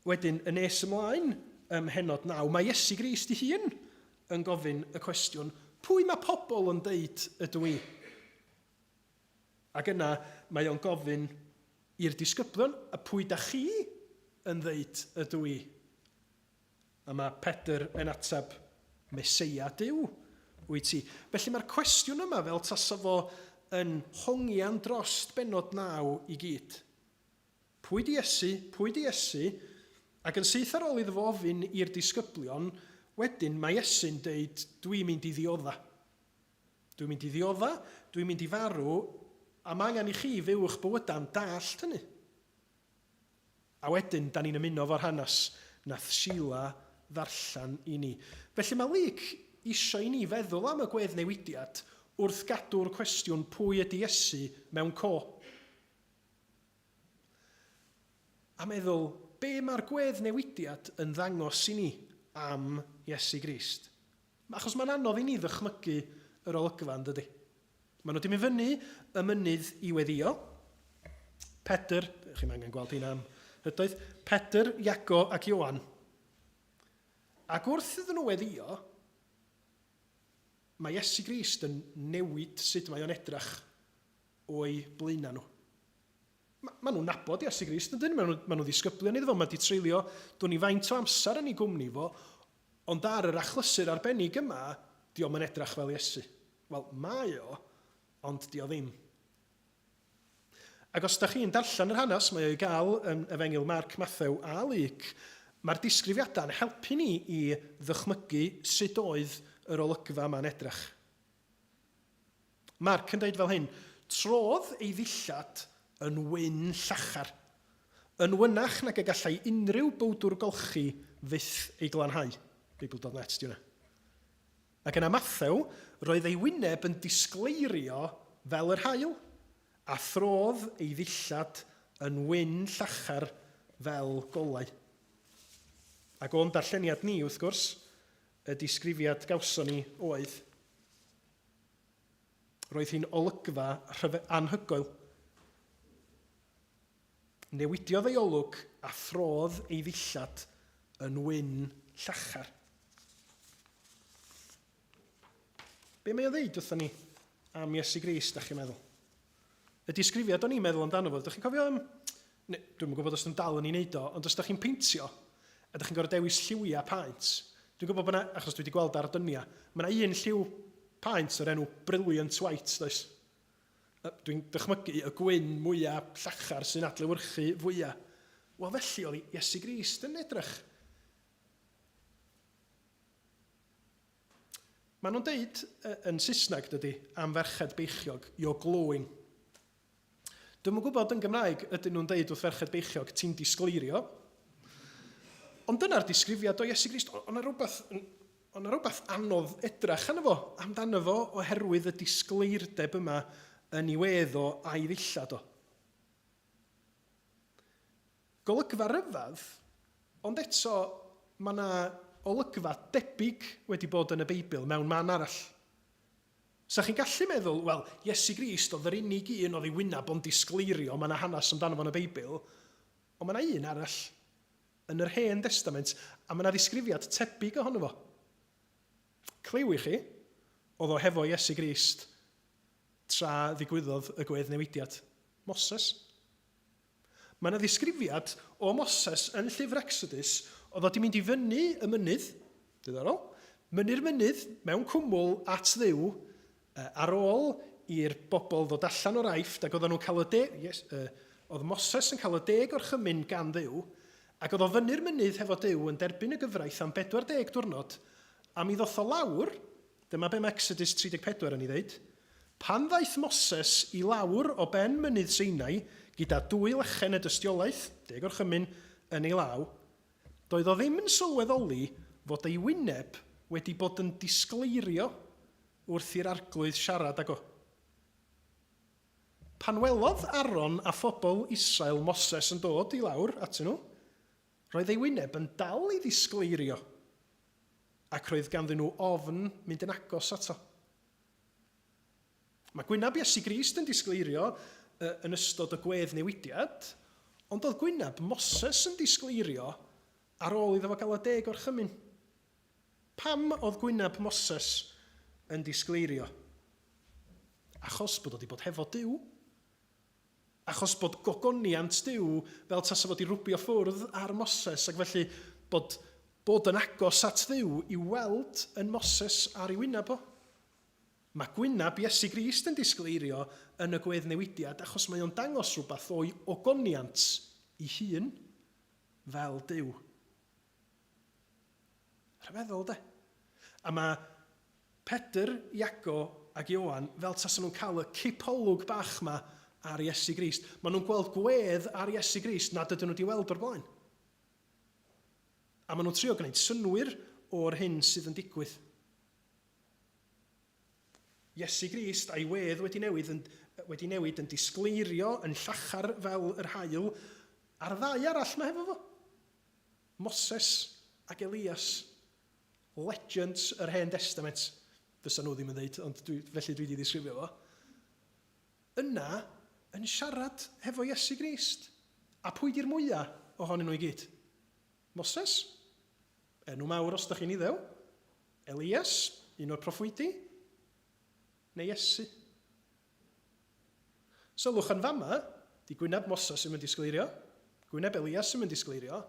Wedyn, yn nes ymlaen, ymhenod 9, mae Iesu Grist ei hun yn gofyn y cwestiwn, pwy mae pobl yn deud ydw i? Ac yna, mae o'n gofyn i'r disgyblion, a pwy da chi yn deud ydw i? A mae Pedr yn ateb, Meseia Duw, wyt ti. Felly mae'r cwestiwn yma fel tasa fo yn hongian drost benod 9 i gyd. Pwy di Iesu, pwy di Iesu, ac yn syth ar ôl iddo fo ofyn i'r disgyblion, wedyn mae Iesu'n deud, dwi'n mynd i ddiodda. Dwi'n mynd i ddiodda, dwi'n mynd i farw, a mae angen i chi fyw eich bywyda'n dallt hynny. A wedyn, da ni'n ymuno fo'r hanes nath Sheila ddarllan i ni. Felly mae Luke isio i ni feddwl am y gweddnewidiad wrth gadw'r cwestiwn pwy ydy Iesu mewn co. A meddwl, be mae'r gweddnewidiad yn ddangos i ni am Iesu Grist? Achos mae'n anodd i ni ddychmygu yr olygfa yn dydy. Maen nhw wedi mynd fyny y mynydd i weddio. Pedr, chi'n angen gweld hynna am hydoedd, Pedr, Iago ac Ioan. Ac wrth iddyn nhw weddio, mae Iesu Grist yn newid sut mae o'n edrych o'i blaenau nhw. Maen nhw'n nabod Iesu Grist, maen nhw ddisgyblion iddo fo, mae wedi treulio dwi'n i faint o amser yn ei gwmni fo, ond ar yr achlysur arbennig yma, di o'm yn edrych fel Iesu. Wel, mae o, ond di o ddim. Ac os da chi'n darllen yr hanes, mae o'i gael yn Efengil Marc, Mathew a Luc, mae'r disgrifiadau'n helpu ni i ddychmygu sut oedd yr olygfa yma'n edrych. Marc yn dweud fel hyn, trodd ei ddillad yn wyn llachar, yn wynach nag y gallai unrhyw bowdwr golchi fyth ei glanhau. Beibl.net, di hwnna. Ac yna Mathew, roedd ei wyneb yn disgleirio fel yr haul, a throdd ei ddillad yn wyn llachar fel golau. Ac o'n darlleniad ni, wrth gwrs, y disgrifiad gawson ni oedd. Roedd hi'n olygfa anhygoel. Newidiodd ei olwg a throdd ei ddillad yn wyn llachar. Be mae o ddeud wrthon ni am Iesu Grist, da chi'n meddwl? Y disgrifiad o'n i'n meddwl amdano fo, ydych chi'n cofio, dwi'n gwybod os ydym dal yn ei wneud o, ond os ydych chi'n peintio, ydych chi'n gorfod dewis lliwiau paent. Dwi'n gwybod bod yna, achos dwi wedi gweld ar y dyniau, mae yna un lliw paent o'r enw Brilliant White, does? Dwi'n dychmygu y gwyn mwyaf llachar sy'n adlewyrchu fwyaf. Wel felly oedd Iesu Grist yn edrych. Maen nhw'n deud yn Saesneg dydy am ferched beichiog, you're glowing. Dwi'n gwybod yn Gymraeg ydyn nhw'n deud wrth ferched beichiog ti'n disgleirio. Ond dyna'r disgrifiad o Iesu Grist. O'na rhywbeth anodd edrach yna fo, amdano fo oherwydd y disgleirdeb yma yn ei wedd o a'i ddillad o. Golygfa ryfedd, ond eto mae yna olygfa debyg wedi bod yn y Beibl mewn man arall. So chi'n gallu meddwl, wel, Iesu Grist oedd yr unig un oedd ei wyneb o'n disgleirio, mae yna hanes amdano fo yn y Beibl, ond mae yna un arall yn yr Hen Testament, a mae yna ddisgrifiad tebyg ohono fo. Clyw i chi, oedd o hefo Iesu Grist tra ddigwyddodd y gwedd newidiad. Moses. Mae yna ddisgrifiad o Moses yn llyfr Exodus, oedd o wedi mynd i fyny y mynydd, diddorol, myny'r mynydd mewn cwmwl at Dduw, ar ôl i'r bobl ddod allan o'r Aifft, ac oedd nhw'n cael oedd Moses yn cael y 10 orchymyn gan Dduw, ac oedd o fyny'r mynydd hefo Dduw yn derbyn y gyfraith am 40 diwrnod, a mi ddoth o lawr, dyma be mae Exodus 34 yn ei ddeud, pan ddaeth Moses i lawr o ben mynydd Sinai, gyda 2 lechen y dystiolaeth, 10 orchymyn yn ei law, doedd o ddim yn sylweddoli fod ei wyneb wedi bod yn disgleirio wrth i'r arglwydd siarad ag o. Pan welodd Aaron a phobl Israel Moses yn dod i lawr atyn nhw, roedd ei wyneb yn dal i ddisgleirio, ac roedd ganddyn nhw ofn mynd yn agos ato. Mae gwyneb Iesu Grist yn disgleirio yn ystod y gwedd newidiad, ond oedd gwyneb Moses yn disgleirio ar ôl iddo fo gael y 10 orchymyn. Pam oedd gwyneb Moses yn disgleirio? Achos bod o wedi bod hefo Duw. Achos bod gogoniant Duw fel tasa fod i rwbio ffwrdd ar Moses, ac felly bod yn agos at Dduw i weld yn Moses ar ei wyneb o. Mae gwyneb Iesu Grist yn disgleirio yn y gwedd newidiad, achos mae o'n dangos rhywbeth o'i ogoniant ei hun fel Duw. Rhyfeddol, de? A mae Pedr, Iago ac Ioan, fel tasa nhw'n cael y cipolwg bach yma ar Iesu Grist. Maen nhw'n gweld gwedd ar Iesu Grist nad ydyn nhw wedi weld o'r blaen. A maen nhw'n trio gwneud synwyr o'r hyn sydd yn digwydd. Iesu Grist a'i wedd wedi newid yn disgleirio, yn llachar fel yr haul, a'r ddau arall mae hefo fo. Moses ac Elias, legends yr Hen Testament, fysa nhw ddim yn dweud, ond felly dwi wedi ddisgrifio fo. Yna, yn siarad hefo Iesu Grist. A pwy di'r mwyaf ohonyn nhw i gyd? Moses, enw mawr os da chi'n iddew. Elias, un o'r proffwydi. Neu Iesu. Sylwch yn fama, di gwyneb Moses yn mynd disgleirio, gwyneb Elias yn mynd disgleirio,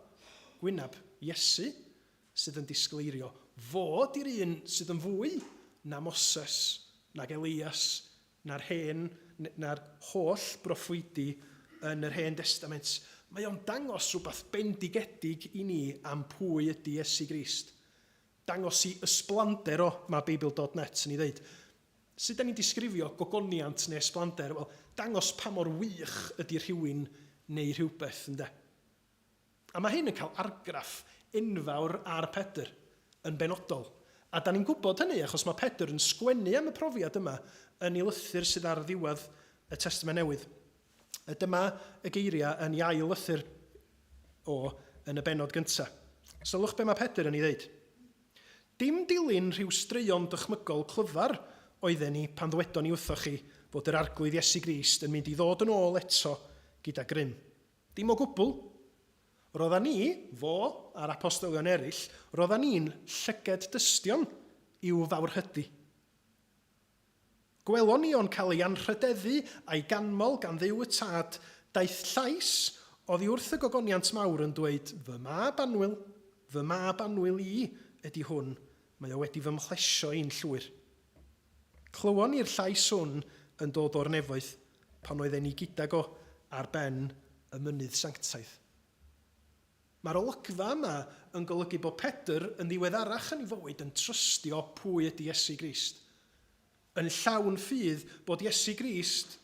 gwyneb Iesu sydd yn disgleirio. Fod i'r un sydd yn fwy na Moses, nag Elias, na'r holl broffwydi yn yr Hen Testament. Mae o'n dangos rhywbeth bendigedig i ni am pwy ydy Iesu Grist. Dangos i ysblander o, mae Beibl.net yn ei ddeud. Sut da ni'n disgrifio gogoniant neu ysblander? Wel, dangos pa mor wych ydy rhywun neu rhywbeth, ynde? A mae hyn yn cael argraff enfawr ar Pedr yn benodol. A da ni'n gwybod hynny achos mae Pedr yn sgwennu am y profiad yma yn ei lythyr sydd ar ddiwedd y Testament Newydd. Dyma y geiriau yn ei ail lythyr yn y benod gyntaf. Sylwch be mae Pedr yn ei ddeud. Dim dilyn rhyw straeon dychmygol clyfar oedden ni pan ddwedon ni wrthoch chi fod yr arglwydd Iesu Grist yn mynd i ddod yn ôl eto gyda grym. Dim o gwbl. Roeddan ni, fo a'r apostolion eraill, roeddan ni'n llyged dystion i'w fawrhydu. Gwelon ni o'n cael ei anrhydeddu a'i ganmol gan Dduw y Tad, daeth llais oddi wrth y gogoniant mawr yn dweud, fy mab Anwyl i ydy hwn, mae o wedi fy mhlesio i'n llwyr. Clywon ni'r llais hwn yn dod o'r nefoedd pan oedden ni gydag o ar ben y mynydd sanctaidd. Mae'r olygfa yma yn golygu bod Pedr yn ddiweddarach yn ei fywyd yn trystio pwy ydy Iesu Grist. Yn llawn ffydd bod Iesu Grist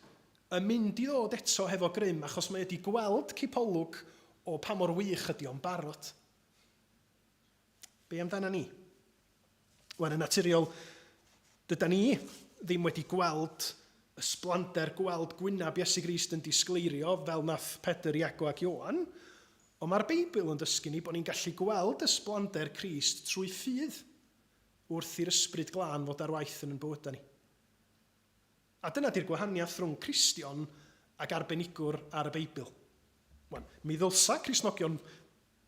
yn mynd i ddod eto hefo grym achos mae wedi gweld cipolwg o pa mor wych ydy o'n barod. Be amdana ni? Wel, yn naturiol, dyda ni ddim wedi gweld ysblander gweld gwynab Iesu Grist yn disgleirio fel nath Pedr, Iago ac Ioan, ond mae'r Beibl yn dysgu ni bod ni'n gallu gweld ysblander Crist trwy ffydd wrth i'r ysbryd glân fod ar waith yn bywydau ni. A dyna di'r gwahaniaeth rhwng Cristion ac arbenigwr ar y Beibl. Wel, mi ddylsa Cristnogion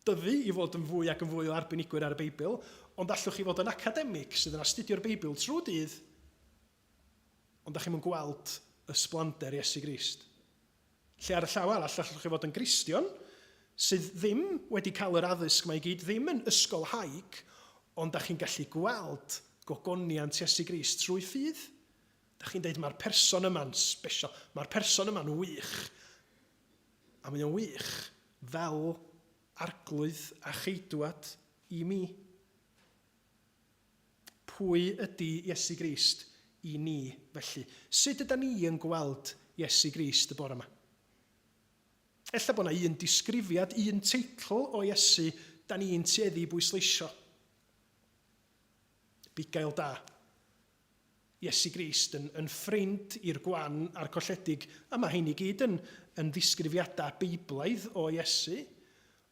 dyfu i fod yn fwy ac yn fwy o arbenigwyr ar y Beibl, ond allwch chi fod yn academig sydd yn astudio'r Beibl trwy dydd, ond da chi'n gweld ysblander Iesu Grist. Lle ar y llaw arall, allwch chi fod yn Gristion, sydd ddim wedi cael yr addysg mae i gyd, ddim yn ysgol haig, ond da chi'n gallu gweld gogoniant Iesu Grist trwy ffydd. Da chi'n deud mae'r person yma'n special, mae'r person yma'n wych, a mae o'n wych fel arglwydd a cheidwad i mi. Pwy ydy Iesu Grist i ni felly? Sut ydyn ni yn gweld Iesu Grist y bore yma? Ella bod yna un disgrifiad, un teitl o Iesu da ni'n tueddu i bwysleisio. Bugail da. Iesu Grist yn ffrind i'r gwan a'r colledig, a mae hyn i gyd yn ddisgrifiadau Beiblaidd o Iesu,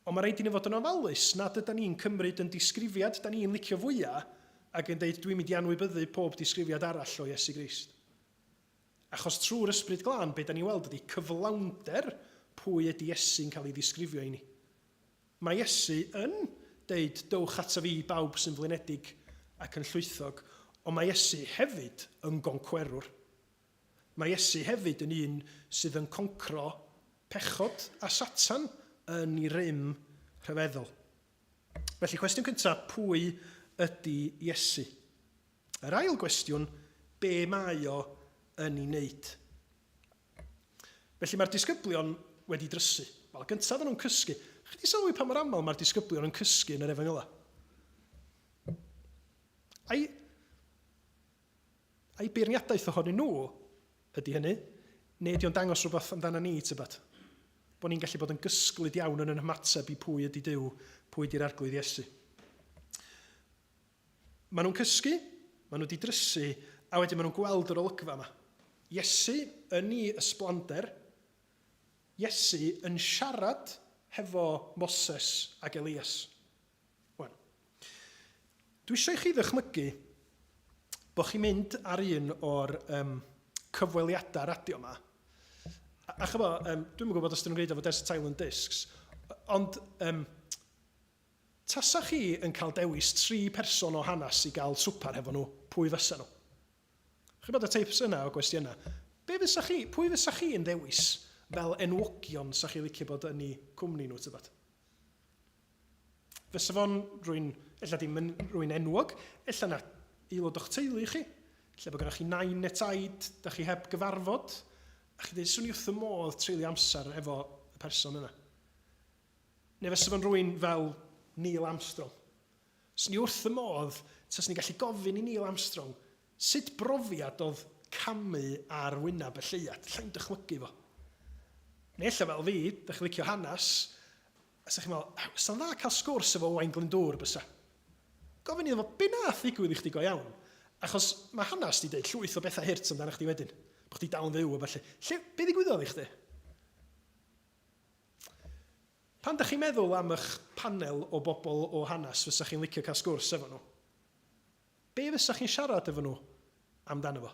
ond mae rhaid i ni fod yn ofalus nad ydyn ni'n cymryd yn disgrifiad da ni'n licio fwyaf ac yn dweud dwi'n mynd i anwybyddu pob disgrifiad arall o Iesu Grist. Achos trwy'r ysbryd glân, be da ni weld ydy cyflawnder pwy ydy Iesu'n cael ei ddisgrifio i ni. Mae Iesu yn deud dowch ata fi bawb sy'n flinedig ac yn llwythog, ond mae Iesu hefyd yn goncwerwr. Mae Iesu hefyd yn un sydd yn concro pechod a Satan yn ei rym rhyfeddol. Felly, cwestiwn cyntaf, pwy ydy Iesu? Yr ail gwestiwn, be mae o yn ei wneud? Felly, mae'r disgyblion wedi drysu. Wel, gyntaf yn nhw'n cysgu. Chi di sylwi pa mor aml mae'r disgyblion yn cysgu yn yr Efengyla? A'i beirniadaeth ohonyn nhw ydy hynny, neu ydy o'n dangos rhywbeth amdana ni, tybed? Bod ni'n gallu bod yn gysglyd iawn yn yn ymateb i pwy ydy Duw, pwy ydy'r arglwydd Iesu. Maen nhw'n cysgu, maen nhw wedi drysu, a wedyn maen nhw'n gweld yr olygfa yma. Iesu yn ei ysblander, Iesu yn siarad hefo Moses ac Elias. Wel, dwi eisiau i chi ddychmygu bod chi'n mynd ar un o'r cyfweliadau radio yma. A chyfo, dwi'n gwybod os dyn nhw'n gwneud efo Desert Island Discs, ond tasa chi yn cael dewis 3 person o hanes i gael swpar hefo nhw, pwy fysa nhw? Chi bod y teips yna o gwestiynau? Pwy fysa chi yn dewis fel enwogion sa chi licio bod yn ei cwmni nhw, tybed? Fysa fo'n rwy'n, ella dim yn rwy'n enwog, ella na aelod o'ch teulu chi, lle bod gennych chi nain neu taid, da chi heb gyfarfod, a chi dweud, swn i wrth y modd treulio amser efo y person yna. Neu fysa fo'n rwy'n fel Neil Armstrong. Swn i wrth y modd, tas ni'n gallu gofyn i Neil Armstrong, sut brofiad oedd camu ar wyneb y lleuad, lla'n dychmygu fo. Neu ella fel fi, da chi licio hanes, a sa chi'n meddwl, sa'n dda cael sgwrs efo Owain Glyndŵr bysa? Gofyn iddo fo, be nath ddigwydd i chdi go iawn? Achos mae hanes di dweud llwyth o bethau hirt amdano chdi wedyn. Bo chdi dal yn fyw o felly. Be ddigwyddodd i chdi? Pan da chi'n meddwl am eich panel o bobl o hanes fysa chi'n licio cael sgwrs efo nhw? Be fysa chi'n siarad efo nhw amdano fo?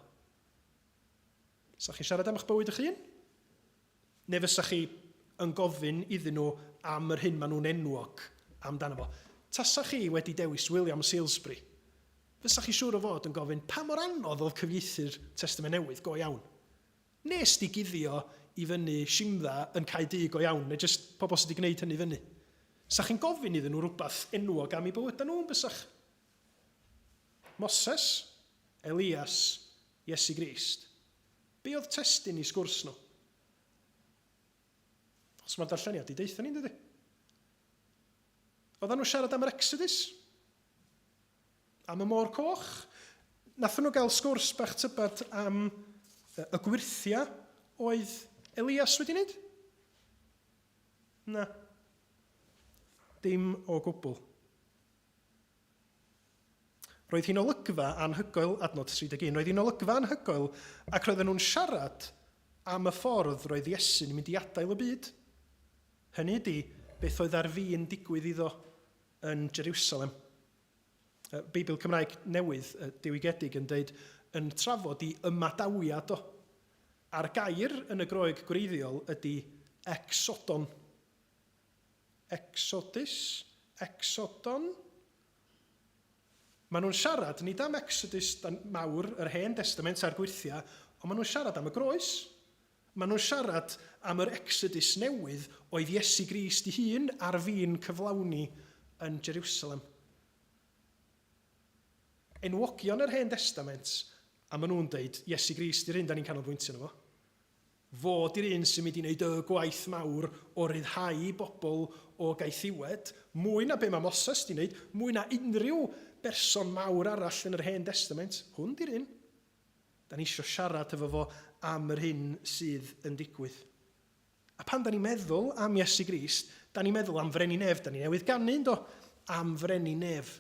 Fysa chi'n siarad am eich bywyd eich hun? Neu fysa chi yn gofyn iddyn nhw am yr hyn maen nhw'n enwog amdano fo? Tasa chi wedi dewis William Salisbury, fysa chi siŵr o fod yn gofyn pa mor anodd oedd cyfieithu'r Testament Newydd go iawn? Nes di guddio i fyny Shimdda yn Caerdydd go iawn, neu jyst pobl sydd wedi gwneud hynny fyny? Sa chi'n gofyn iddyn nhw rhywbeth enwog am ei bywyd nhw, bysach? Moses, Elias, Iesu Grist. Be oedd testyn i sgwrs nhw? Os mae'r darlleniad i deitha ni'n dydy? Oedden nhw siarad am yr Exodus? Am y môr coch? Nathon nhw gael sgwrs bach tybad am y gwirthia oedd Elias wedi wneud? Na. Dim o gwbl. Roedd hi'n olygfa anhygoel, adnod 31, roedd hi'n olygfa anhygoel ac roedden nhw'n siarad am y ffordd roedd Iesu'n mynd i adael y byd. Hynny ydi, beth oedd ar fi'n digwydd iddo yn Jerusalem. Beibl Cymraeg newydd, diwygedig, yn dweud yn trafod i ymadawiad o. A'r gair yn y Groeg gwreiddiol ydy exodon. Exodus? Exodon? Maen nhw'n siarad, nid am Exodus mawr, yr Hen Testament a'r Gwirthia, ond maen nhw'n siarad am y groes. Maen nhw'n siarad am yr Exodus newydd oedd Iesu Grist ei hun ar fi'n cyflawni yn Jerusalem. Enwogion yr Hen Testament, a maen nhw'n dweud, Iesu Grist yw'r un da ni'n canolbwyntio yno fo. Fod yw'r un sy'n mynd i wneud y gwaith mawr o ryddhau bobl o gaethiwed, mwy na be mae Moses di wneud, mwy na unrhyw berson mawr arall yn yr Hen Testament. Hwn di'r un. Da ni eisiau siarad efo fo am yr hyn sydd yn digwydd. A pan da ni'n meddwl am Iesu Grist, da ni'n meddwl am freni nef. Da ni newydd gannu'n do am freni nef.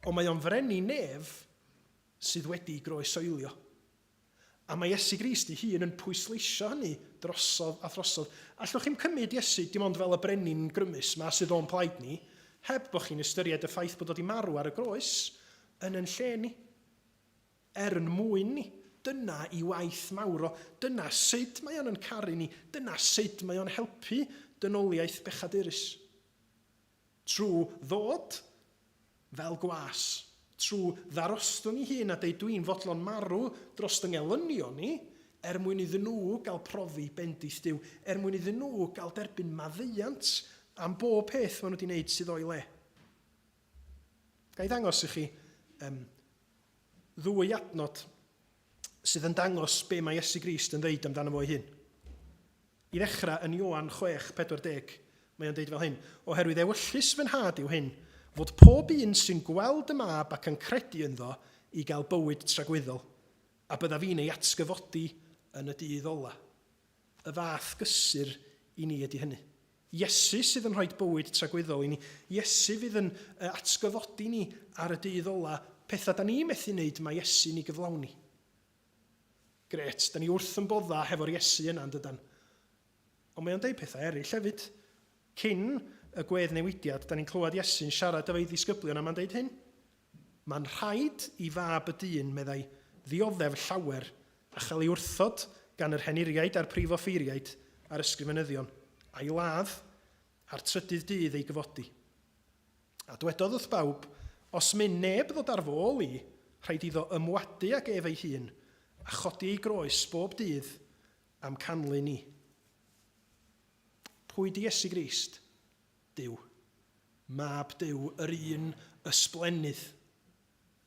Ond mae o'n freni nef sydd wedi groesoelio. A mae Iesu Grist ei hun yn pwysleisio hynny drosodd a throsodd. Allwch chi'n cymryd Iesu dim ond fel y brenin grymus ma sydd o'n plaid ni, heb bod chi'n ystyried y ffaith bod o wedi marw ar y groes yn lle ni. Yn mwyn ni. Dyna i waith mawr o. Dyna sut mae o'n caru ni. Dyna sut mae o'n helpu dynoliaeth bechadurus. Trwy ddod fel gwas. Trwy ddarostwn ni hun a deud dwi'n fodlon marw dros yngelynion ni mwyn iddyn nhw gael profi bendith Duw, mwyn iddyn nhw gael derbyn maddeuant am bob peth maen nhw wedi wneud sydd o'i le. Ga i ddangos i chi ddwy adnod sydd yn dangos be mae Iesu Grist yn dweud amdano fo'i hun. I ddechrau yn Ioan 6:40, mae o'n dweud fel hyn, oherwydd ewyllus fy nhad yw hyn, fod pob un sy'n gweld y mab ac yn credu ynddo i gael bywyd tragwyddol, a bydda fi'n ei atgyfodi yn y dydd ola. Y fath gysur i ni ydy hynny. Iesu sydd yn rhoi bywyd tragwyddol i ni. Iesu fydd yn atgyfodi ni ar y dydd ola. Pethau da ni methu wneud mae Iesu ni gyflawni. Gret, da ni wrth yn bodda hefo'r Iesu yna yn dydan. Ond mae o'n deud pethau eraill hefyd. Cyn y gwedd newidiad, da ni'n clywed Iesu'n siarad efo'i ddisgyblion a mae'n deud hyn. Mae'n rhaid i fab y dyn meddai ddioddef llawer a chael ei wrthod gan yr heniriaid a'r prif offeiriaid a'r ysgrifenyddion, a'i ladd a'r trydydd dydd ei gyfodi. A dwedodd wrth bawb, os mynd neb ddod ar fôl i, rhaid iddo ymwadu ag ef ei hun a chodi ei groes bob dydd am canlu ni. Pwy di Iesu Grist? Duw. Mab Duw, yr un ysblennydd.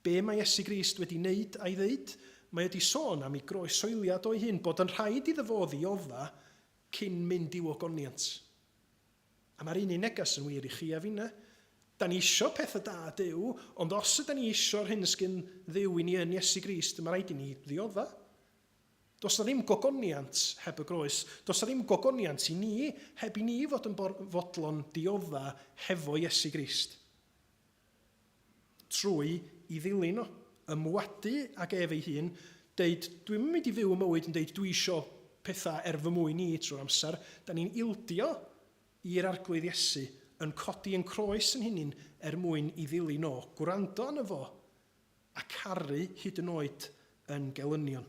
Be mae Iesu Grist wedi wneud a'i ddeud? Mae wedi sôn am ei groesoeliad o'i hun, bod yn rhaid iddo fo ddiodda cyn mynd i'w ogoniant. A mae'r un neges yn wir i chi a finna. Da ni isio pethau da Duw, ond os ydym ni isio'r hyn sgyn Dduw i ni yn Iesu Grist, mae rhaid i ni ddiodda. Does na ddim gogoniant heb y groes. Does na ddim gogoniant i ni heb i ni fod yn fodlon diodda hefo Iesu Grist. Trwy i ddilyn o, ymwadu ag ef ei hun, deud, dwi'n mynd i fyw y mywyd yn deud, dwi isio pethau fy mwyn i trwy'r amser. Da ni'n ildio i'r arglwydd Iesu yn codi yn croes yn hunin mwyn i ddilyn o, gwrando yn efo a caru hyd yn oed yn gelynion.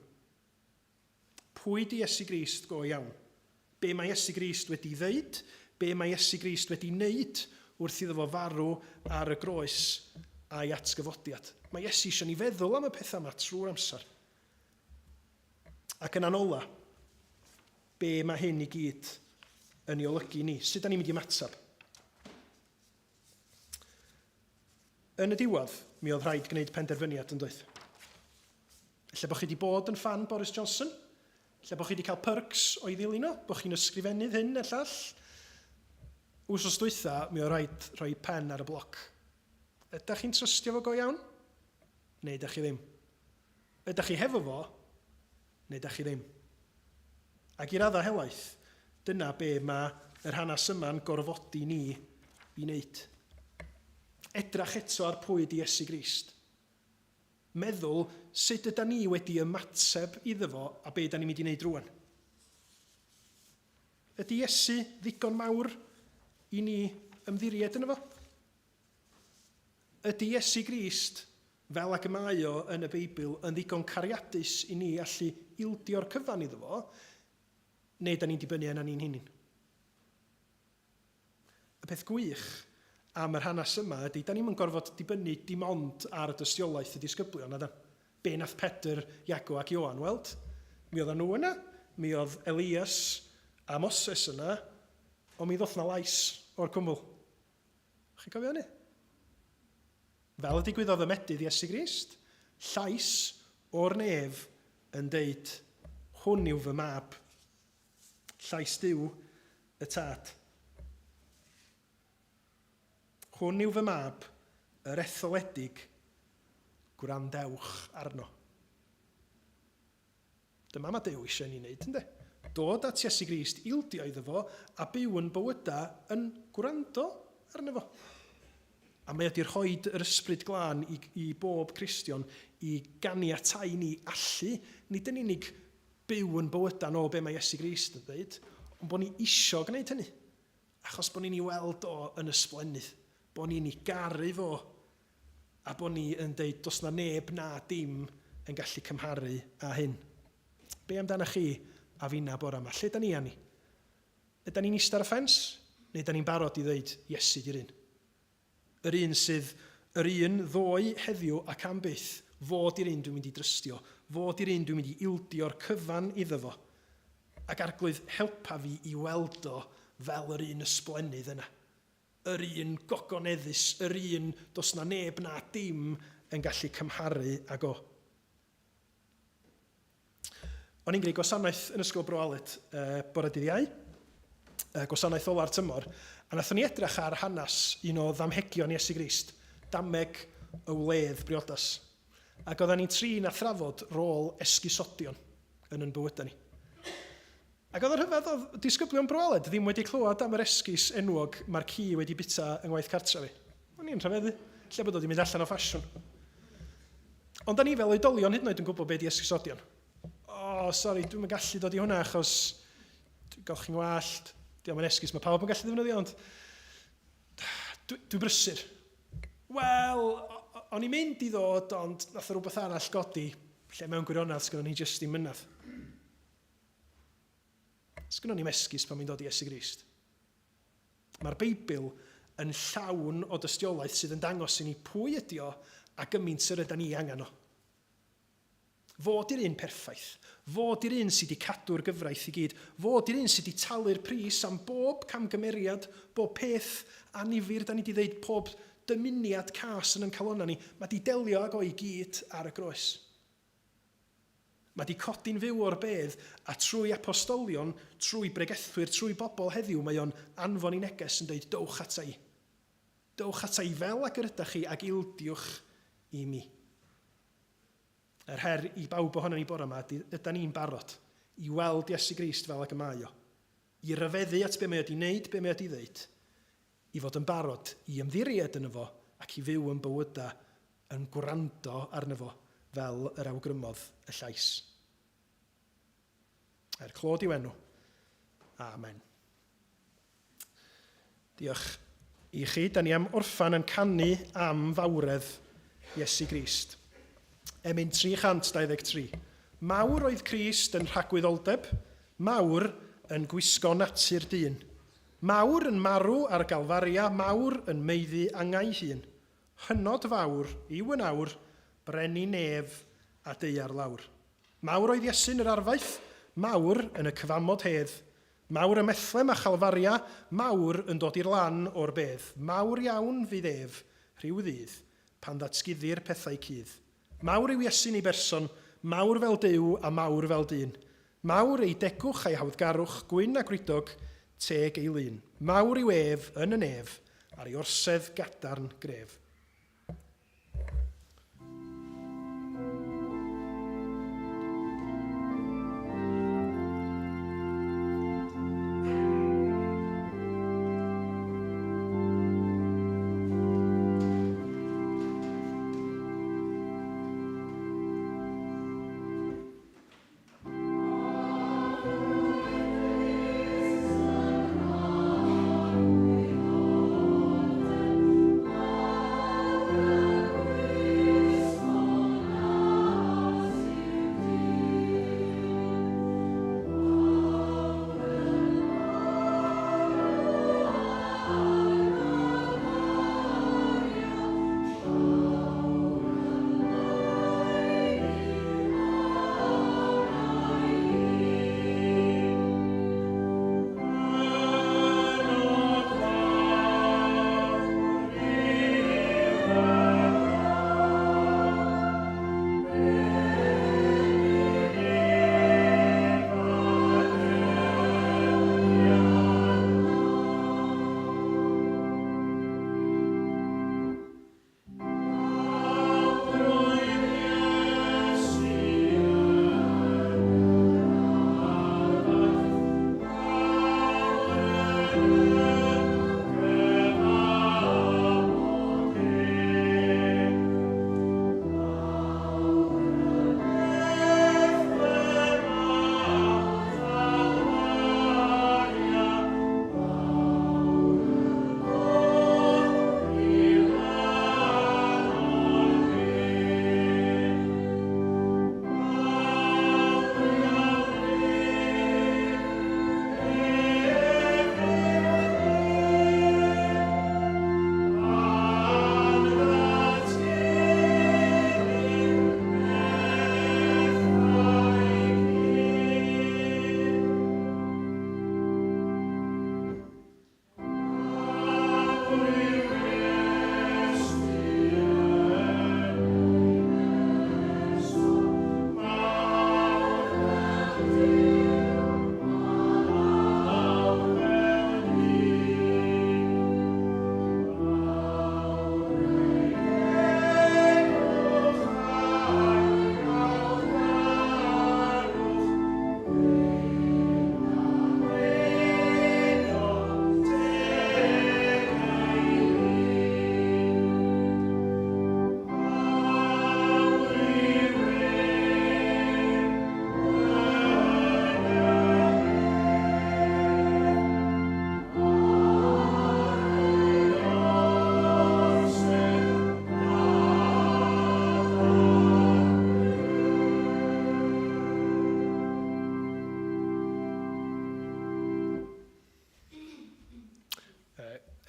Pwy di Iesu Grist go iawn? Be mae Iesu Grist wedi ddeud? Be mae Iesu Grist wedi wneud wrth iddo fo farw ar y groes a'i atgyfodiad? Mae Iesu eisiau ni feddwl am y pethau yma trwy'r amser. Ac yn anola, be mae hyn i gyd yn ei olygu ni? Sut da ni'n mynd i ymatab? Yn y diwedd, mi oedd rhaid gwneud penderfyniad yn dweud. Lle bod chi wedi bod yn fan Boris Johnson? Lle bod chi wedi cael perks o'i ddilyn o? Bod chi'n ysgrifennydd hyn a llall? Wsos dwytha, mi o rhaid rhoi pen ar y bloc. Ydych chi'n trystio fo go iawn? Neu ydych chi ddim? Ydych chi hefo fo? Neu ydych chi ddim? Ac i raddau helaeth, dyna be mae yr hanes yma'n gorfodi ni i wneud. Edrach eto ar pwy di Iesu Grist. Meddwl sut ydym ni wedi ymateb iddo fo a be ydym ni'n mynd i wneud rwan. Ydy Iesu ddigon mawr i ni ymddiried yno fo? Ydy Iesu Grist, fel ac y mae o yn y Beibl, yn ddigon cariadus i ni allu ildio'r cyfan iddo fo, neu da ni'n dibynnu yna ni'n hunin? Y peth gwych am yr hanes yma ydy, da ni'n gorfod dibynnu dim ond ar y dystiolaeth y disgyblion, a be nath Pedr, Iago ac Ioan weld. Mi oedd nhw yna, mi oedd Elias a Moses yna, ond mi ddoth na lais o'r cwmwl. Chi'n cofio hynny? Fel y digwyddodd y medydd Iesu Grist, llais o'r nef yn deud, hwn yw fy mab, llais Duw y tad. Hwn yw fy mab, yr etholedig, gwrandewch arno. Dyma mae Duw eisiau ni wneud, ynddo? Dod at Iesu Grist, ildio iddo fo, a byw yn bywyda yn gwrando arno fo. A mae ydy'r rhoid yr ysbryd glân i bob Cristion i ganiatáu ni allu, nid yn unig byw yn bywyda o be mae Iesu Grist yn dweud, ond bod ni isio gwneud hynny. Achos bod ni'n ei weld o yn ysblennydd, bod ni'n ei garu fo, a bod ni yn dweud, dos na neb na dim yn gallu cymharu a hyn. Be amdana chi a finna bore yma? Lle da ni ani? Ydyn ni'n eistedd ar y ffens? Neu ydyn ni'n barod i ddweud Iesu di'r un? Yr un sydd yr un ddoe heddiw ac am byth, fod i'r un dwi'n mynd i drystio, fod i'r un dwi'n mynd i ildio'r cyfan iddo fo, ac arglwydd helpa fi i weld o fel yr un ysblennydd yna. Yr un gogoneddus, yr un dos na neb na dim yn gallu cymharu ag o. O'n i'n gwneud gwasanaeth yn Ysgol Bro Aled bore dydd Iau, gwasanaeth ola'r tymor, a nathon ni edrych ar hanes un o ddamhegion Iesu Grist, dameg y wledd briodas. Ac oedden ni'n trin a thrafod rôl esgusodion yn bywydau ni. Ac oedd yr hyfedd o disgyblion Bro Aled ddim wedi clywed am yr esgus enwog mae'r ci wedi bita yng ngwaith cartra fi. O'n i'n rhyfeddu, lle bod o wedi mynd allan o ffasiwn. Ond da ni fel oedolion hyd yn oed yn gwybod beth di esgusodion. Sori, dwi'n gallu dod i hwnna achos dwi'n gael chi'n wallt, diolch yn esgus, mae pawb yn gallu ddefnyddio, ond dwi'n brysur. Wel, o'n i'n mynd i ddod, ond nath o rhywbeth arall godi, lle mewn gwirionedd sgynnon ni jyst i mynadd. Sgynnon ni'n esgus pan mi'n dod i Iesu Grist. Mae'r Beibl yn llawn o dystiolaeth sydd yn dangos i ni pwy ydi o a gymaint sydd ydyn ni angen o. Fod i'r un perffaith, fod i'r un sydd wedi cadw'r gyfraith i gyd, fod i'r un sydd wedi talu'r pris am bob camgymeriad, bob peth anifyr, da ni wedi dweud pob dymuniad cas yn calonna ni, mae wedi delio ag o i gyd ar y groes. Mae wedi codi'n fyw o'r bedd, a trwy apostolion, trwy bregethwyr, trwy bobl heddiw, mae o'n anfon i neges yn dweud, dowch ata i. Dowch ata i fel ag yr ydych chi, ag ildiwch i mi. Yr her i bawb ohono ni bore yma, ydyn ni'n barod i weld Iesu Grist fel ag y mae o, i ryfeddu at be mae wedi wneud, be mae wedi ddeud, i fod yn barod i ymddiried yno fo ac i fyw yn bywyda yn gwrando arno fo fel yr awgrymodd y llais. Clod i'w enw. Amen. Diolch i chi. Da ni am orffan yn canu am fawredd Iesu Grist. Emyn 323. Mawr oedd Crist yn rhagwyddoldeb, mawr yn gwisgo natur dyn. Mawr yn marw ar galfaria, mawr yn meiddi angau hun. Hynod fawr, i'w yn awr, brenu nef a deiar lawr. Mawr oedd Iesu'n yr arfaith, mawr yn y cyfamod hedd. Mawr y methlem a chalfaria, mawr yn dod i'r lan o'r bedd. Mawr iawn fydd ef, rhyw ddydd, pan ddatguddi'r pethau cudd. Mawr yw Iesu'n ei berson, mawr fel Duw a mawr fel dyn. Mawr ei degwch a'i hawddgarwch, gwyn a gwridog, teg ei lun. Mawr i wef yn y nef, ar ei orsedd gadarn gref.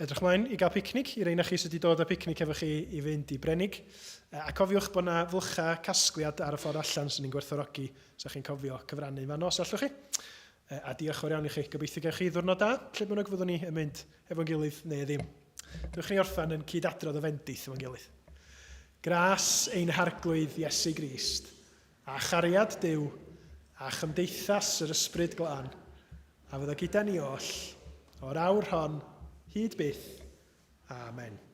Edrych mlaen i gael picnic, i reina chi sydd wedi dod â picnic efo chi i fynd i Brenig. A cofiwch bod yna fwlcha casgliad ar y ffordd allan sy'n ni'n gwerthorogi, so chi'n cofio cyfrannu fan os allwch chi. A diolch o'r iawn i chi, gobeithio gael chi ddwrnod da, lle bynnag fyddwn ni yn mynd efo'n gilydd neu ddim. Dywch chi orffan yn cydadrodd y fendith efo'n gilydd. Gras ein harglwydd Iesu Grist, a chariad Duw, a chymdeithas yr ysbryd glân, a fydda gyda ni oll, o'r awr hon, hyd byth. Amen.